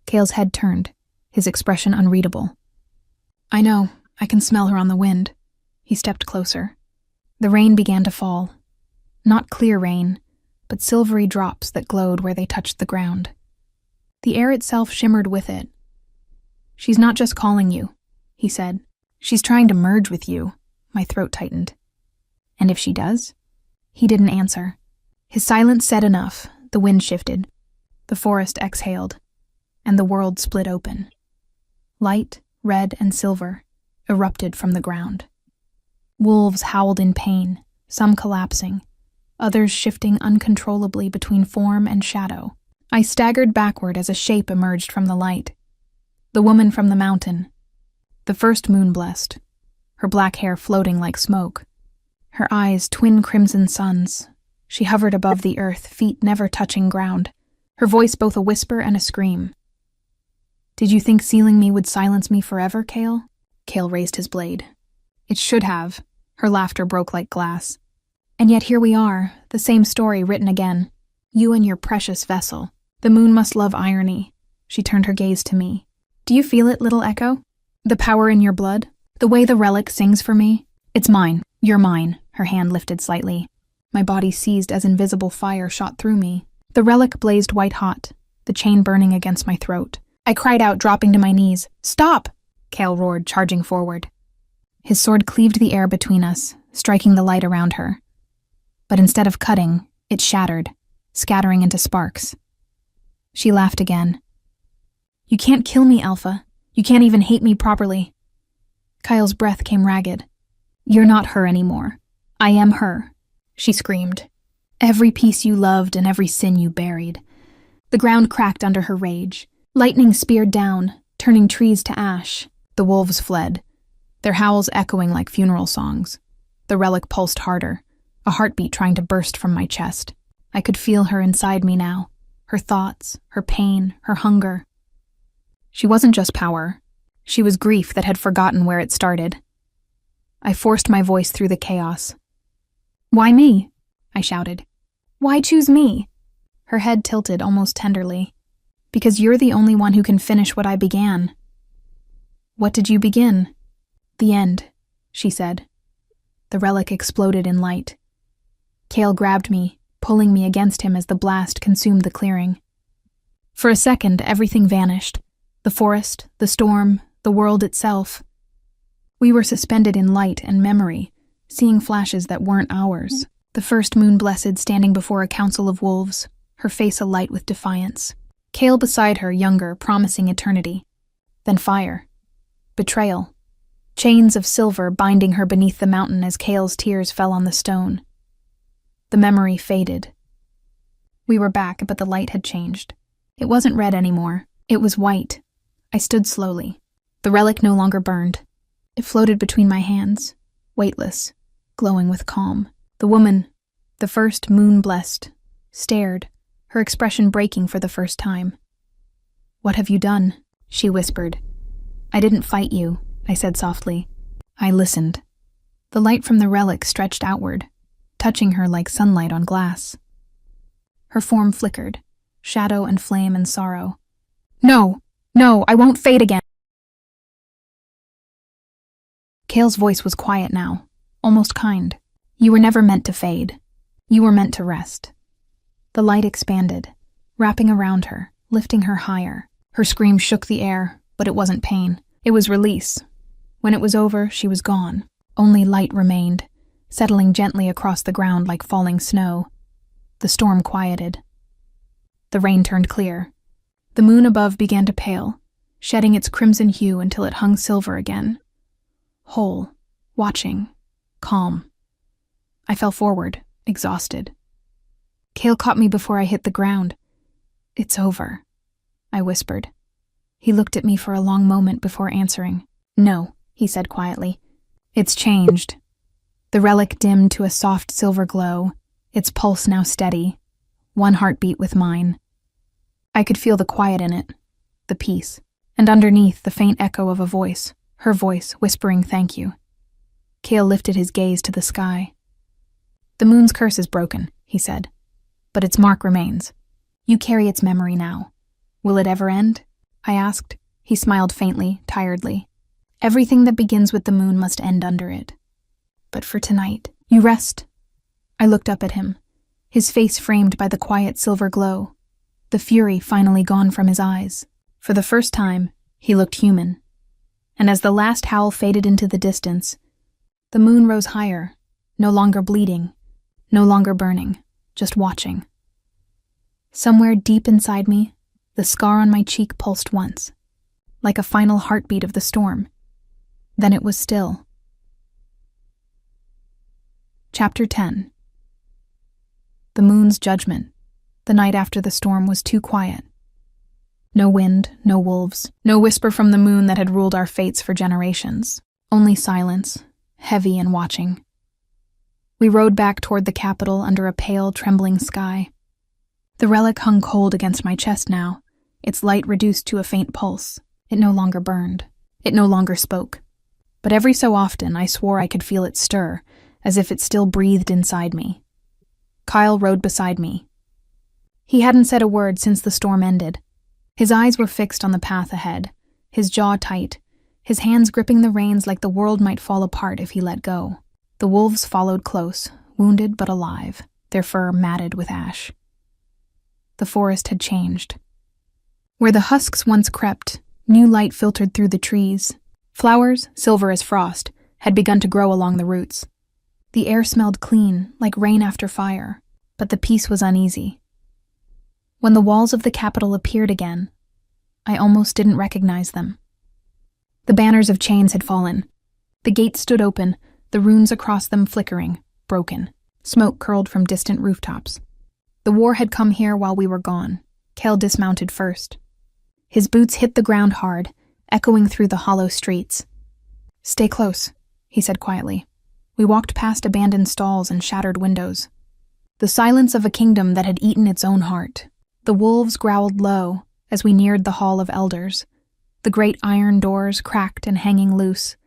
Kale's head turned, his expression unreadable. I know, I can smell her on the wind. He stepped closer. The rain began to fall. Not clear rain, but silvery drops that glowed where they touched the ground. The air itself shimmered with it. She's not just calling you, he said. She's trying to merge with you. My throat tightened. And if she does? He didn't answer. His silence said enough. The wind shifted. The forest exhaled, and the world split open. Light, red and silver, erupted from the ground. Wolves howled in pain, some collapsing, others shifting uncontrollably between form and shadow. I staggered backward as a shape emerged from the light. The woman from the mountain. The first moon blessed, her black hair floating like smoke. Her eyes twin crimson suns. She hovered above the earth, feet never touching ground, her voice both a whisper and a scream. Did you think sealing me would silence me forever, Kale? Kale raised his blade. It should have. Her laughter broke like glass. And yet here we are, the same story written again. You and your precious vessel. The moon must love irony. She turned her gaze to me. Do you feel it, little echo? The power in your blood? The way the relic sings for me? It's mine. You're mine. Her hand lifted slightly. My body seized as invisible fire shot through me. The relic blazed white hot, the chain burning against my throat. I cried out, dropping to my knees. Stop! Kale roared, charging forward. His sword cleaved the air between us, striking the light around her. But instead of cutting, it shattered, scattering into sparks. She laughed again. You can't kill me, Alpha. You can't even hate me properly. Kyle's breath came ragged. You're not her anymore. I am her, she screamed. Every piece you loved and every sin you buried. The ground cracked under her rage. Lightning speared down, turning trees to ash. The wolves fled, their howls echoing like funeral songs. The relic pulsed harder, a heartbeat trying to burst from my chest. I could feel her inside me now, her thoughts, her pain, her hunger. She wasn't just power. She was grief that had forgotten where it started. I forced my voice through the chaos. Why me? I shouted. Why choose me? Her head tilted almost tenderly. Because you're the only one who can finish what I began. What did you begin? The end, she said. The relic exploded in light. Cale grabbed me, pulling me against him as the blast consumed the clearing. For a second, everything vanished. The forest, the storm, the world itself. We were suspended in light and memory, seeing flashes that weren't ours. The first Moon Blessed standing before a council of wolves, her face alight with defiance. Cale beside her, younger, promising eternity. Then fire. Betrayal. Chains of silver binding her beneath the mountain as Cale's tears fell on the stone. The memory faded. We were back, but the light had changed. It wasn't red anymore. It was white. I stood slowly. The relic no longer burned. It floated between my hands, weightless, glowing with calm. The woman, the first moon-blessed, stared, her expression breaking for the first time. "What have you done?" she whispered. "I didn't fight you," I said softly. I listened. The light from the relic stretched outward, touching her like sunlight on glass. Her form flickered, shadow and flame and sorrow. No, I won't fade again." Cale's voice was quiet now, almost kind. "You were never meant to fade. You were meant to rest." The light expanded, wrapping around her, lifting her higher. Her scream shook the air, but it wasn't pain. It was release. When it was over, she was gone. Only light remained, settling gently across the ground like falling snow. The storm quieted. The rain turned clear. The moon above began to pale, shedding its crimson hue until it hung silver again. Whole, watching, calm. I fell forward, exhausted. Cale caught me before I hit the ground. "It's over," I whispered. He looked at me for a long moment before answering. "No," he said quietly. "It's changed." The relic dimmed to a soft silver glow, its pulse now steady, one heartbeat with mine. I could feel the quiet in it, the peace, and underneath the faint echo of a voice, her voice whispering thank you. Cale lifted his gaze to the sky. "The moon's curse is broken," he said, "but its mark remains. You carry its memory now. Will it ever end?" I asked. He smiled faintly, tiredly. "Everything that begins with the moon must end under it. But for tonight, you rest." I looked up at him, his face framed by the quiet silver glow, the fury finally gone from his eyes. For the first time, he looked human. And as the last howl faded into the distance, the moon rose higher, no longer bleeding, no longer burning, just watching. Somewhere deep inside me, the scar on my cheek pulsed once, like a final heartbeat of the storm. Then it was still. Chapter 10. The moon's judgment. The night after the storm was too quiet. No wind, no wolves, no whisper from the moon that had ruled our fates for generations. Only silence, heavy and watching. We rode back toward the capital under a pale, trembling sky. The relic hung cold against my chest now, its light reduced to a faint pulse. It no longer burned. It no longer spoke. But every so often I swore I could feel it stir, as if it still breathed inside me. Kyle rode beside me. He hadn't said a word since the storm ended. His eyes were fixed on the path ahead, his jaw tight, his hands gripping the reins like the world might fall apart if he let go. The wolves followed close, wounded but alive, their fur matted with ash. The forest had changed. Where the husks once crept, new light filtered through the trees. Flowers, silver as frost, had begun to grow along the roots. The air smelled clean, like rain after fire, but the peace was uneasy. When the walls of the capital appeared again, I almost didn't recognize them. The banners of chains had fallen. The gates stood open, the runes across them flickering, broken. Smoke curled from distant rooftops. The war had come here while we were gone. Cale dismounted first. His boots hit the ground hard, echoing through the hollow streets. "Stay close," he said quietly. We walked past abandoned stalls and shattered windows. The silence of a kingdom that had eaten its own heart. The wolves growled low as we neared the Hall of Elders. The great iron doors cracked and hanging loose,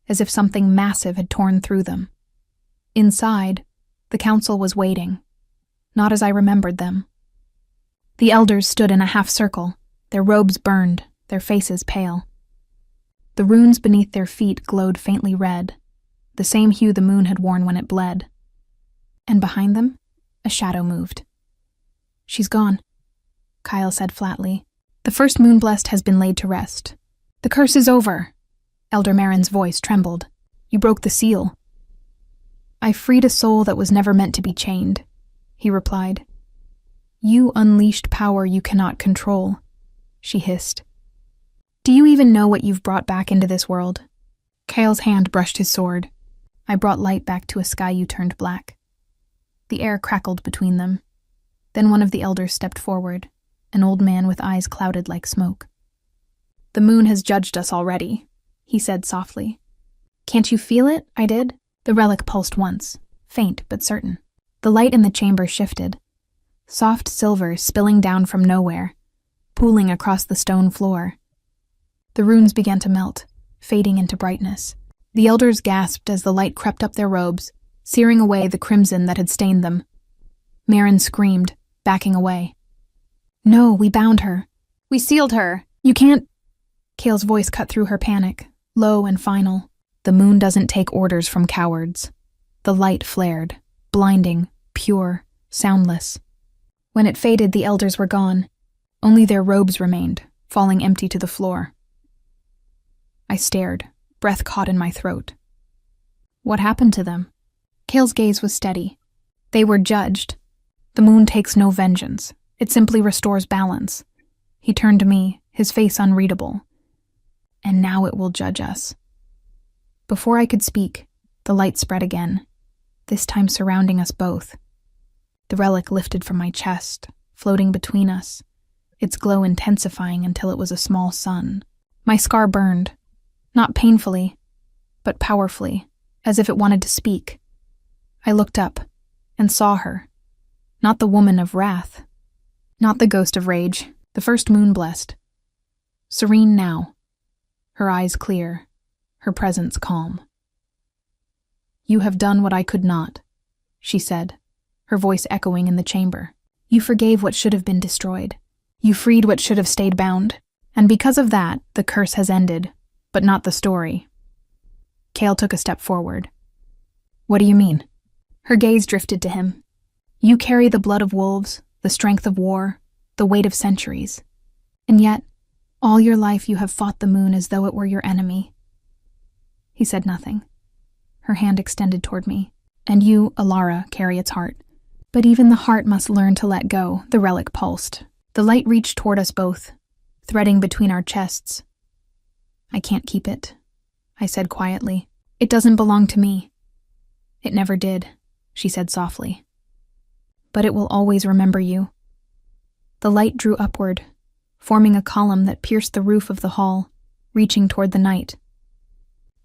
as if something massive had torn through them. Inside, the council was waiting, not as I remembered them. The elders stood in a half circle, their robes burned, their faces pale. The runes beneath their feet glowed faintly red. the same hue the moon had worn when it bled. And behind them, a shadow moved. "She's gone," Kyle said flatly. "The first moon-blessed has been laid to rest. The curse is over." Elder Marin's voice trembled. "You broke the seal." "I freed a soul that was never meant to be chained," he replied. "You unleashed power you cannot control," she hissed. "Do you even know what you've brought back into this world?" Kyle's hand brushed his sword. "I brought light back to a sky you turned black." The air crackled between them. Then one of the elders stepped forward, an old man with eyes clouded like smoke. "The moon has judged us already," he said softly. "Can't you feel it?" I did. The relic pulsed once, faint but certain. The light in the chamber shifted. Soft silver spilling down from nowhere, pooling across the stone floor. The runes began to melt, fading into brightness. The elders gasped as the light crept up their robes, searing away the crimson that had stained them. Marin screamed, backing away. "No, we bound her. We sealed her. You can't—" Kale's voice cut through her panic, low and final. "The moon doesn't take orders from cowards." The light flared, blinding, pure, soundless. When it faded, the elders were gone. Only their robes remained, falling empty to the floor. I stared, breath caught in my throat. What happened to them? Kale's gaze was steady. They were judged. The moon takes no vengeance. It simply restores balance. He turned to me, his face unreadable. And now it will judge us. Before I could speak, the light spread again, this time surrounding us both. The relic lifted from my chest, floating between us, its glow intensifying until it was a small sun. My scar burned, not painfully, but powerfully, as if it wanted to speak. I looked up and saw her, not the woman of wrath, not the ghost of rage, the first moon blessed. Serene now, her eyes clear, her presence calm. "You have done what I could not," she said, her voice echoing in the chamber. "You forgave what should have been destroyed. You freed what should have stayed bound. And because of that, the curse has ended, but not the story." Kale took a step forward. "What do you mean?" Her gaze drifted to him. "You carry the blood of wolves, the strength of war, the weight of centuries. And yet, all your life you have fought the moon as though it were your enemy." He said nothing. Her hand extended toward me. "And you, Alara, carry its heart. But even the heart must learn to let go," the relic pulsed. The light reached toward us both, threading between our chests. "I can't keep it," I said quietly. "It doesn't belong to me." "It never did," she said softly. "But it will always remember you." The light drew upward, forming a column that pierced the roof of the hall, reaching toward the night.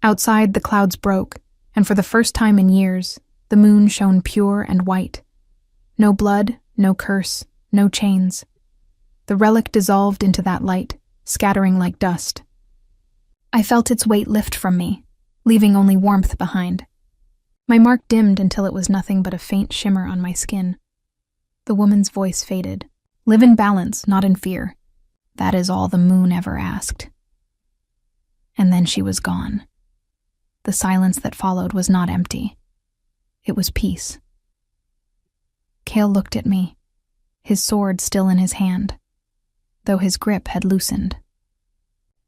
Outside, the clouds broke, and for the first time in years, the moon shone pure and white. No blood, no curse, no chains. The relic dissolved into that light, scattering like dust. I felt its weight lift from me, leaving only warmth behind. My mark dimmed until it was nothing but a faint shimmer on my skin. The woman's voice faded. "Live in balance, not in fear. That is all the moon ever asked." And then she was gone. The silence that followed was not empty. It was peace. Kale looked at me, his sword still in his hand, though his grip had loosened.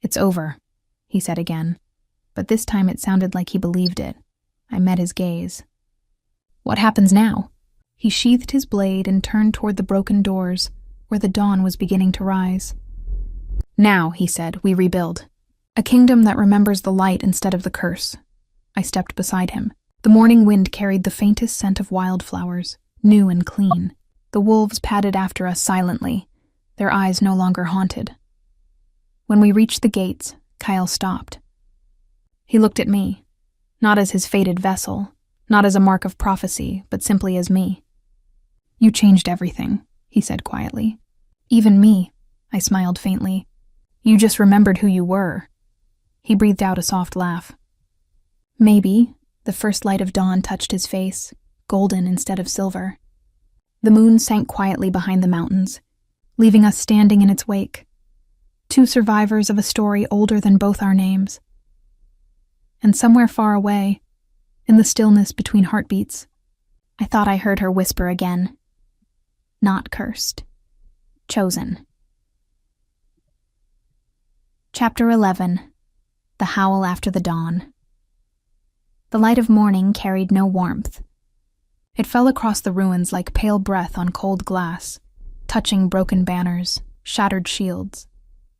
"It's over," he said again, but this time it sounded like he believed it. I met his gaze. "What happens now?" He sheathed his blade and turned toward the broken doors, where the dawn was beginning to rise. "Now," he said, "we rebuild. A kingdom that remembers the light instead of the curse." I stepped beside him. The morning wind carried the faintest scent of wildflowers, new and clean. The wolves padded after us silently, their eyes no longer haunted. When we reached the gates, Kyle stopped. He looked at me, not as his fated vessel, not as a mark of prophecy, but simply as me. "You changed everything," he said quietly. "Even me," I smiled faintly. "You just remembered who you were." He breathed out a soft laugh. "Maybe." The first light of dawn touched his face, golden instead of silver. The moon sank quietly behind the mountains, leaving us standing in its wake, two survivors of a story older than both our names. And somewhere far away, In the stillness between heartbeats, I thought I heard her whisper again. Not cursed. Chosen. Chapter 11. The Howl After the Dawn. The light of morning carried no warmth. It fell across the ruins like pale breath on cold glass, touching broken banners, shattered shields,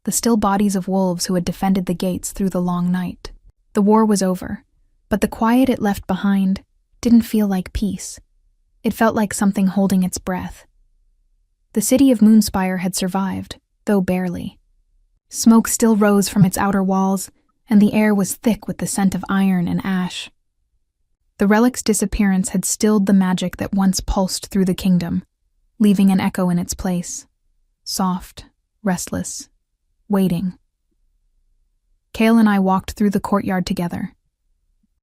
the still bodies of wolves who had defended the gates through the long night. The war was over, but the quiet it left behind didn't feel like peace. It felt like something holding its breath. The city of Moonspire had survived, though barely. Smoke still rose from its outer walls, and the air was thick with the scent of iron and ash. The relic's disappearance had stilled the magic that once pulsed through the kingdom, leaving an echo in its place. Soft, restless, waiting. Kale and I walked through the courtyard together.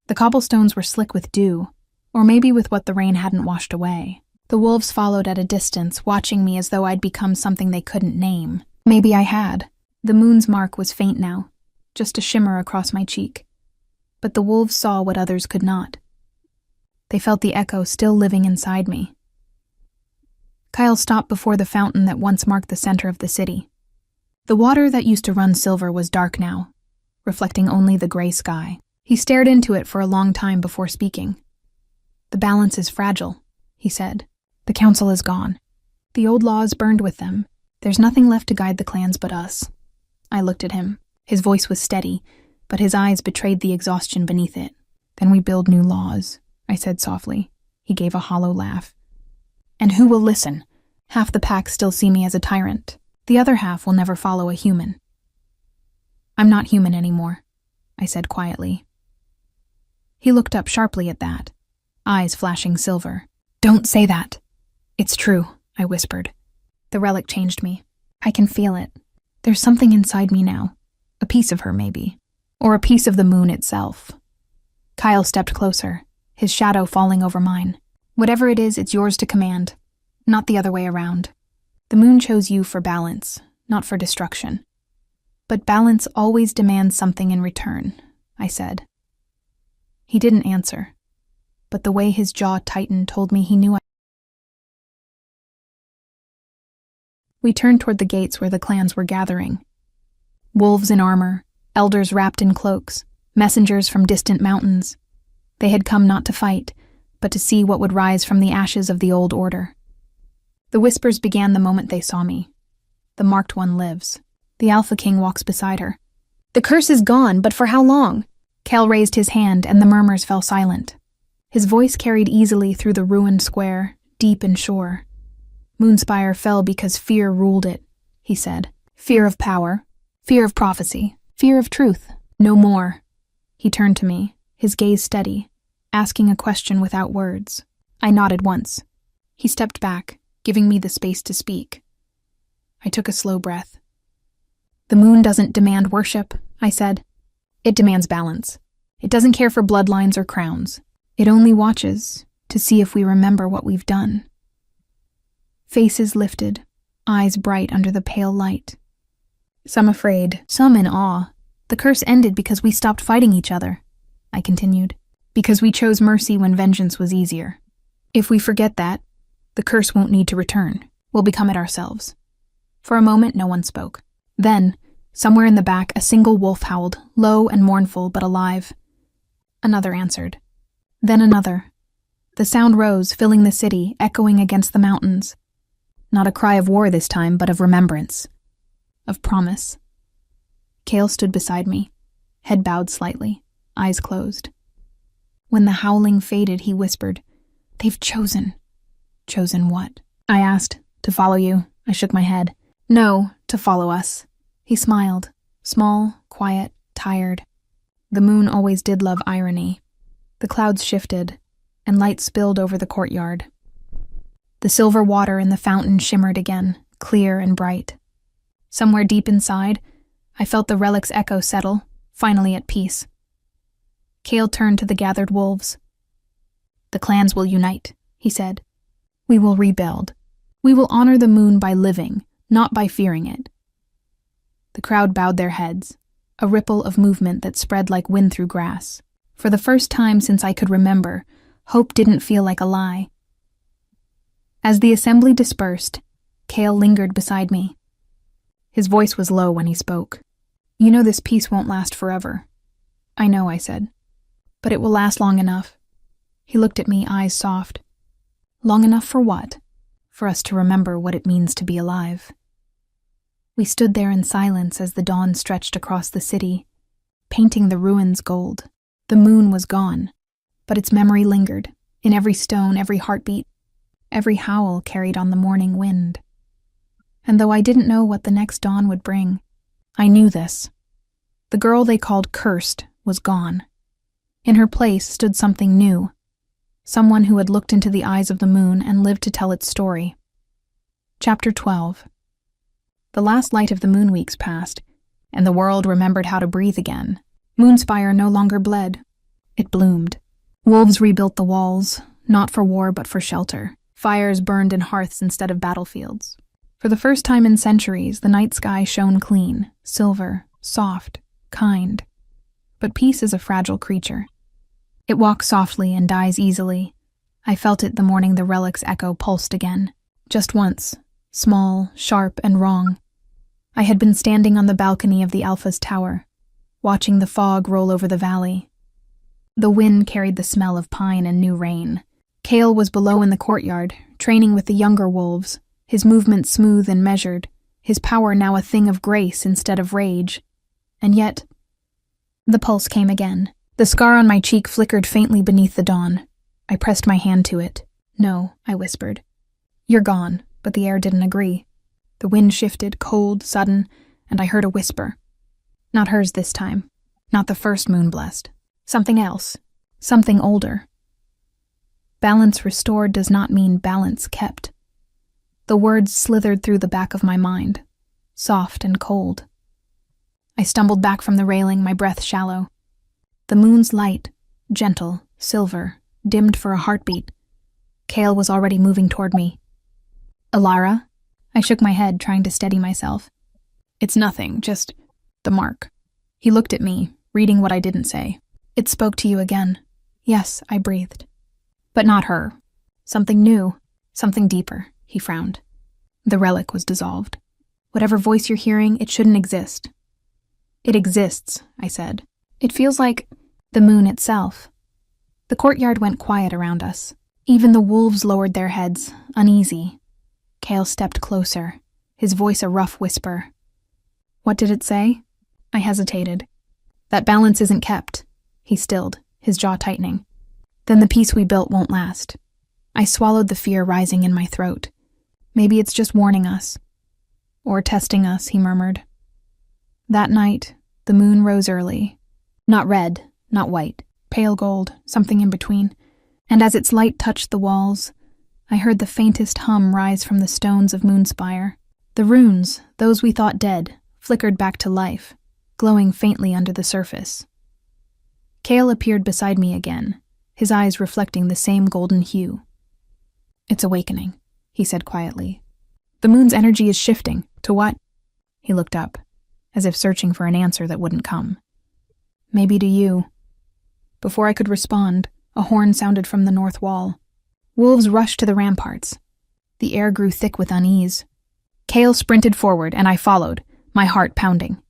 The cobblestones were slick with dew, or maybe with what the rain hadn't washed away. The wolves followed at a distance, watching me as though I'd become something they couldn't name. Maybe I had. The moon's mark was faint now, just a shimmer across my cheek. But the wolves saw what others could not. They felt the echo still living inside me. Kyle stopped before the fountain that once marked the center of the city. The water that used to run silver was dark now, reflecting only the gray sky. He stared into it for a long time before speaking. "The balance is fragile," he said. "The council is gone. The old laws burned with them. There's nothing left to guide the clans but us." I looked at him. His voice was steady, but his eyes betrayed the exhaustion beneath it. "Then we build new laws," I said softly. He gave a hollow laugh. "And who will listen? Half the pack still see me as a tyrant. The other half will never follow a human." "I'm not human anymore," I said quietly. He looked up sharply at that, eyes flashing silver. "Don't say that." "It's true," I whispered. "The relic changed me. I can feel it. There's something inside me now. A piece of her, maybe. Or a piece of the moon itself." Kyle stepped closer, his shadow falling over mine. "Whatever it is, it's yours to command, not the other way around. The moon chose you for balance, not for destruction. But balance always demands something in return," I said. He didn't answer, but the way his jaw tightened told me he knew. We turned toward the gates where the clans were gathering. Wolves in armor, elders wrapped in cloaks, messengers from distant mountains. They had come not to fight, but to see what would rise from the ashes of the old order. The whispers began the moment they saw me. "The marked one lives. The Alpha King walks beside her. The curse is gone, but for how long?" Kel raised his hand and the murmurs fell silent. His voice carried easily through the ruined square, deep and sure. "Moonspire fell because fear ruled it," he said. "Fear of power, fear of prophecy, fear of truth. No more." He turned to me, his gaze steady, asking a question without words. I nodded once. He stepped back, giving me the space to speak. I took a slow breath. "The moon doesn't demand worship," I said. "It demands balance. It doesn't care for bloodlines or crowns. It only watches to see if we remember what we've done." Faces lifted, eyes bright under the pale light. Some afraid, some in awe. "The curse ended because we stopped fighting each other," I continued. "Because we chose mercy when vengeance was easier. If we forget that, the curse won't need to return. We'll become it ourselves." For a moment, no one spoke. Then, somewhere in the back, a single wolf howled, low and mournful but alive. Another answered. Then another. The sound rose, filling the city, echoing against the mountains. Not a cry of war this time, but of remembrance. Of promise. Kale stood beside me, head bowed slightly, eyes closed. When the howling faded, he whispered, "They've chosen." "Chosen what?" I asked. "To follow you." I shook my head. "No, to follow us." He smiled, small, quiet, tired. The moon always did love irony. The clouds shifted, and light spilled over the courtyard. The silver water in the fountain shimmered again, clear and bright. Somewhere deep inside, I felt the relic's echo settle, finally at peace. Kale turned to the gathered wolves. "The clans will unite," he said. "We will rebuild. We will honor the moon by living, not by fearing it." The crowd bowed their heads, a ripple of movement that spread like wind through grass. For the first time since I could remember, hope didn't feel like a lie. As the assembly dispersed, Cale lingered beside me. His voice was low when he spoke. "You know this peace won't last forever." "I know," I said. "But it will last long enough." He looked at me, eyes soft. "Long enough for what?" "For us to remember what it means to be alive." We stood there in silence as the dawn stretched across the city, painting the ruins gold. The moon was gone, but its memory lingered, in every stone, every heartbeat, every howl carried on the morning wind. And though I didn't know what the next dawn would bring, I knew this. The girl they called cursed was gone. In her place stood something new, someone who had looked into the eyes of the moon and lived to tell its story. Chapter 12. The last light of the moon weeks passed, and the world remembered how to breathe again. Moonspire no longer bled. It bloomed. Wolves rebuilt the walls, not for war but for shelter. Fires burned in hearths instead of battlefields. For the first time in centuries, the night sky shone clean, silver, soft, kind. But peace is a fragile creature. It walks softly and dies easily. I felt it the morning the relic's echo pulsed again. Just once, small, sharp, and wrong. I had been standing on the balcony of the Alpha's tower, watching the fog roll over the valley. The wind carried the smell of pine and new rain. Cale was below in the courtyard, training with the younger wolves, his movements smooth and measured, his power now a thing of grace instead of rage. And yet, the pulse came again. The scar on my cheek flickered faintly beneath the dawn. I pressed my hand to it. "No," I whispered. "You're gone," but the air didn't agree. The wind shifted, cold, sudden, and I heard a whisper. Not hers this time. Not the first moon blessed. Something else. Something older. Balance restored does not mean balance kept. The words slithered through the back of my mind, soft and cold. I stumbled back from the railing, my breath shallow. The moon's light, gentle, silver, dimmed for a heartbeat. Cale was already moving toward me. "Alara?" I shook my head, trying to steady myself. "It's nothing, just the mark." He looked at me, reading what I didn't say. "It spoke to you again." "Yes," I breathed. "But not her. Something new, something deeper," he frowned. The relic was dissolved. "Whatever voice you're hearing, it shouldn't exist." "It exists," I said. "It feels like the moon itself." The courtyard went quiet around us. Even the wolves lowered their heads, uneasy. Cale stepped closer, his voice a rough whisper. "What did it say?" I hesitated. "That balance isn't kept." He stilled, his jaw tightening. "Then the peace we built won't last." I swallowed the fear rising in my throat. "Maybe it's just warning us." "Or testing us," he murmured. That night, the moon rose early. Not red, not white, pale gold, something in between. And as its light touched the walls, I heard the faintest hum rise from the stones of Moonspire. The runes, those we thought dead, flickered back to life, glowing faintly under the surface. Cale appeared beside me again, his eyes reflecting the same golden hue. "It's awakening," he said quietly. "The moon's energy is shifting. To what?" He looked up, as if searching for an answer that wouldn't come. "Maybe to you." Before I could respond, a horn sounded from the north wall. Wolves rushed to the ramparts. The air grew thick with unease. Cale sprinted forward, and I followed, my heart pounding.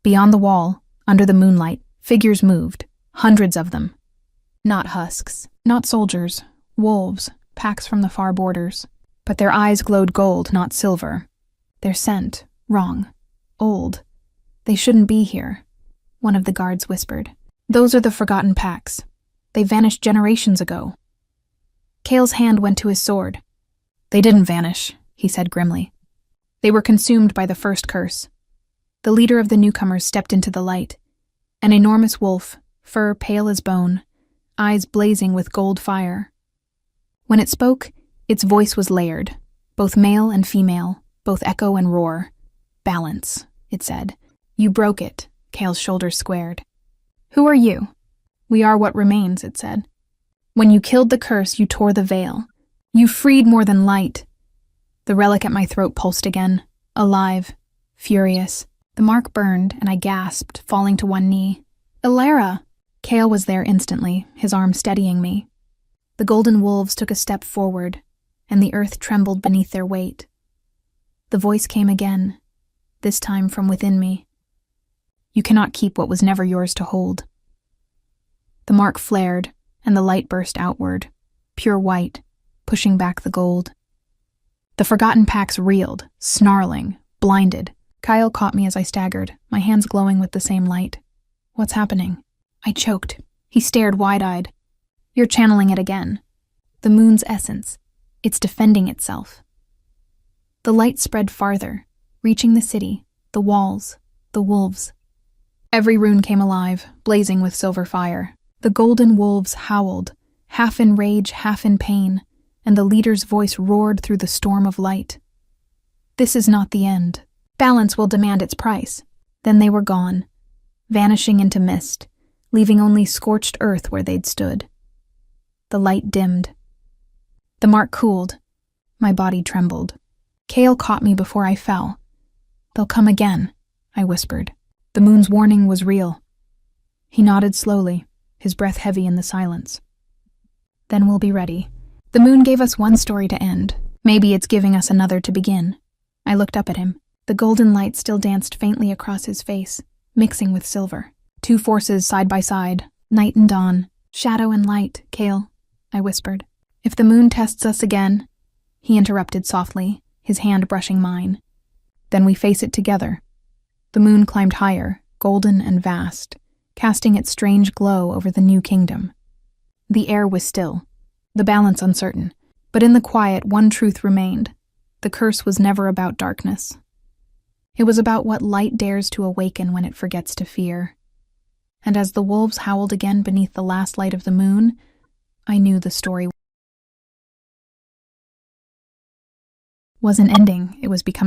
Beyond the wall, under the moonlight, figures moved, hundreds of them. Not husks, not soldiers, wolves, packs from the far borders. But their eyes glowed gold, not silver. Their scent, wrong, old. "They shouldn't be here," one of the guards whispered. "Those are the forgotten packs. They vanished generations ago." Cale's hand went to his sword. "They didn't vanish," he said grimly. "They were consumed by the first curse." The leader of the newcomers stepped into the light. An enormous wolf, fur pale as bone, eyes blazing with gold fire. When it spoke, its voice was layered, both male and female, both echo and roar. "Balance," it said. "You broke it." Cale's shoulders squared. "Who are you?" "We are what remains," it said. "When you killed the curse, you tore the veil. You freed more than light." The relic at my throat pulsed again, alive, furious. The mark burned, and I gasped, falling to one knee. "Alara!" Kale was there instantly, his arm steadying me. The golden wolves took a step forward, and the earth trembled beneath their weight. The voice came again, this time from within me. You cannot keep what was never yours to hold. The mark flared, and the light burst outward, pure white, pushing back the gold. The forgotten packs reeled, snarling, blinded. Kyle caught me as I staggered, my hands glowing with the same light. What's happening? I choked. He stared wide-eyed. You're channeling it again. The moon's essence. It's defending itself. The light spread farther, reaching the city, the walls, the wolves. Every rune came alive, blazing with silver fire. The golden wolves howled, half in rage, half in pain, and the leader's voice roared through the storm of light. This is not the end. Balance will demand its price. Then they were gone, vanishing into mist, leaving only scorched earth where they'd stood. The light dimmed. The mark cooled. My body trembled. Kale caught me before I fell. They'll come again, I whispered. The moon's warning was real. He nodded slowly, his breath heavy in the silence. Then we'll be ready. The moon gave us one story to end. Maybe it's giving us another to begin. I looked up at him. The golden light still danced faintly across his face, mixing with silver. Two forces side by side, night and dawn, shadow and light, Kale, I whispered. If the moon tests us again, he interrupted softly, his hand brushing mine. Then we face it together. The moon climbed higher, golden and vast, casting its strange glow over the new kingdom. The air was still, the balance uncertain, but in the quiet one truth remained. The curse was never about darkness. It was about what light dares to awaken when it forgets to fear. And as the wolves howled again beneath the last light of the moon, I knew the story wasn't ending, it was becoming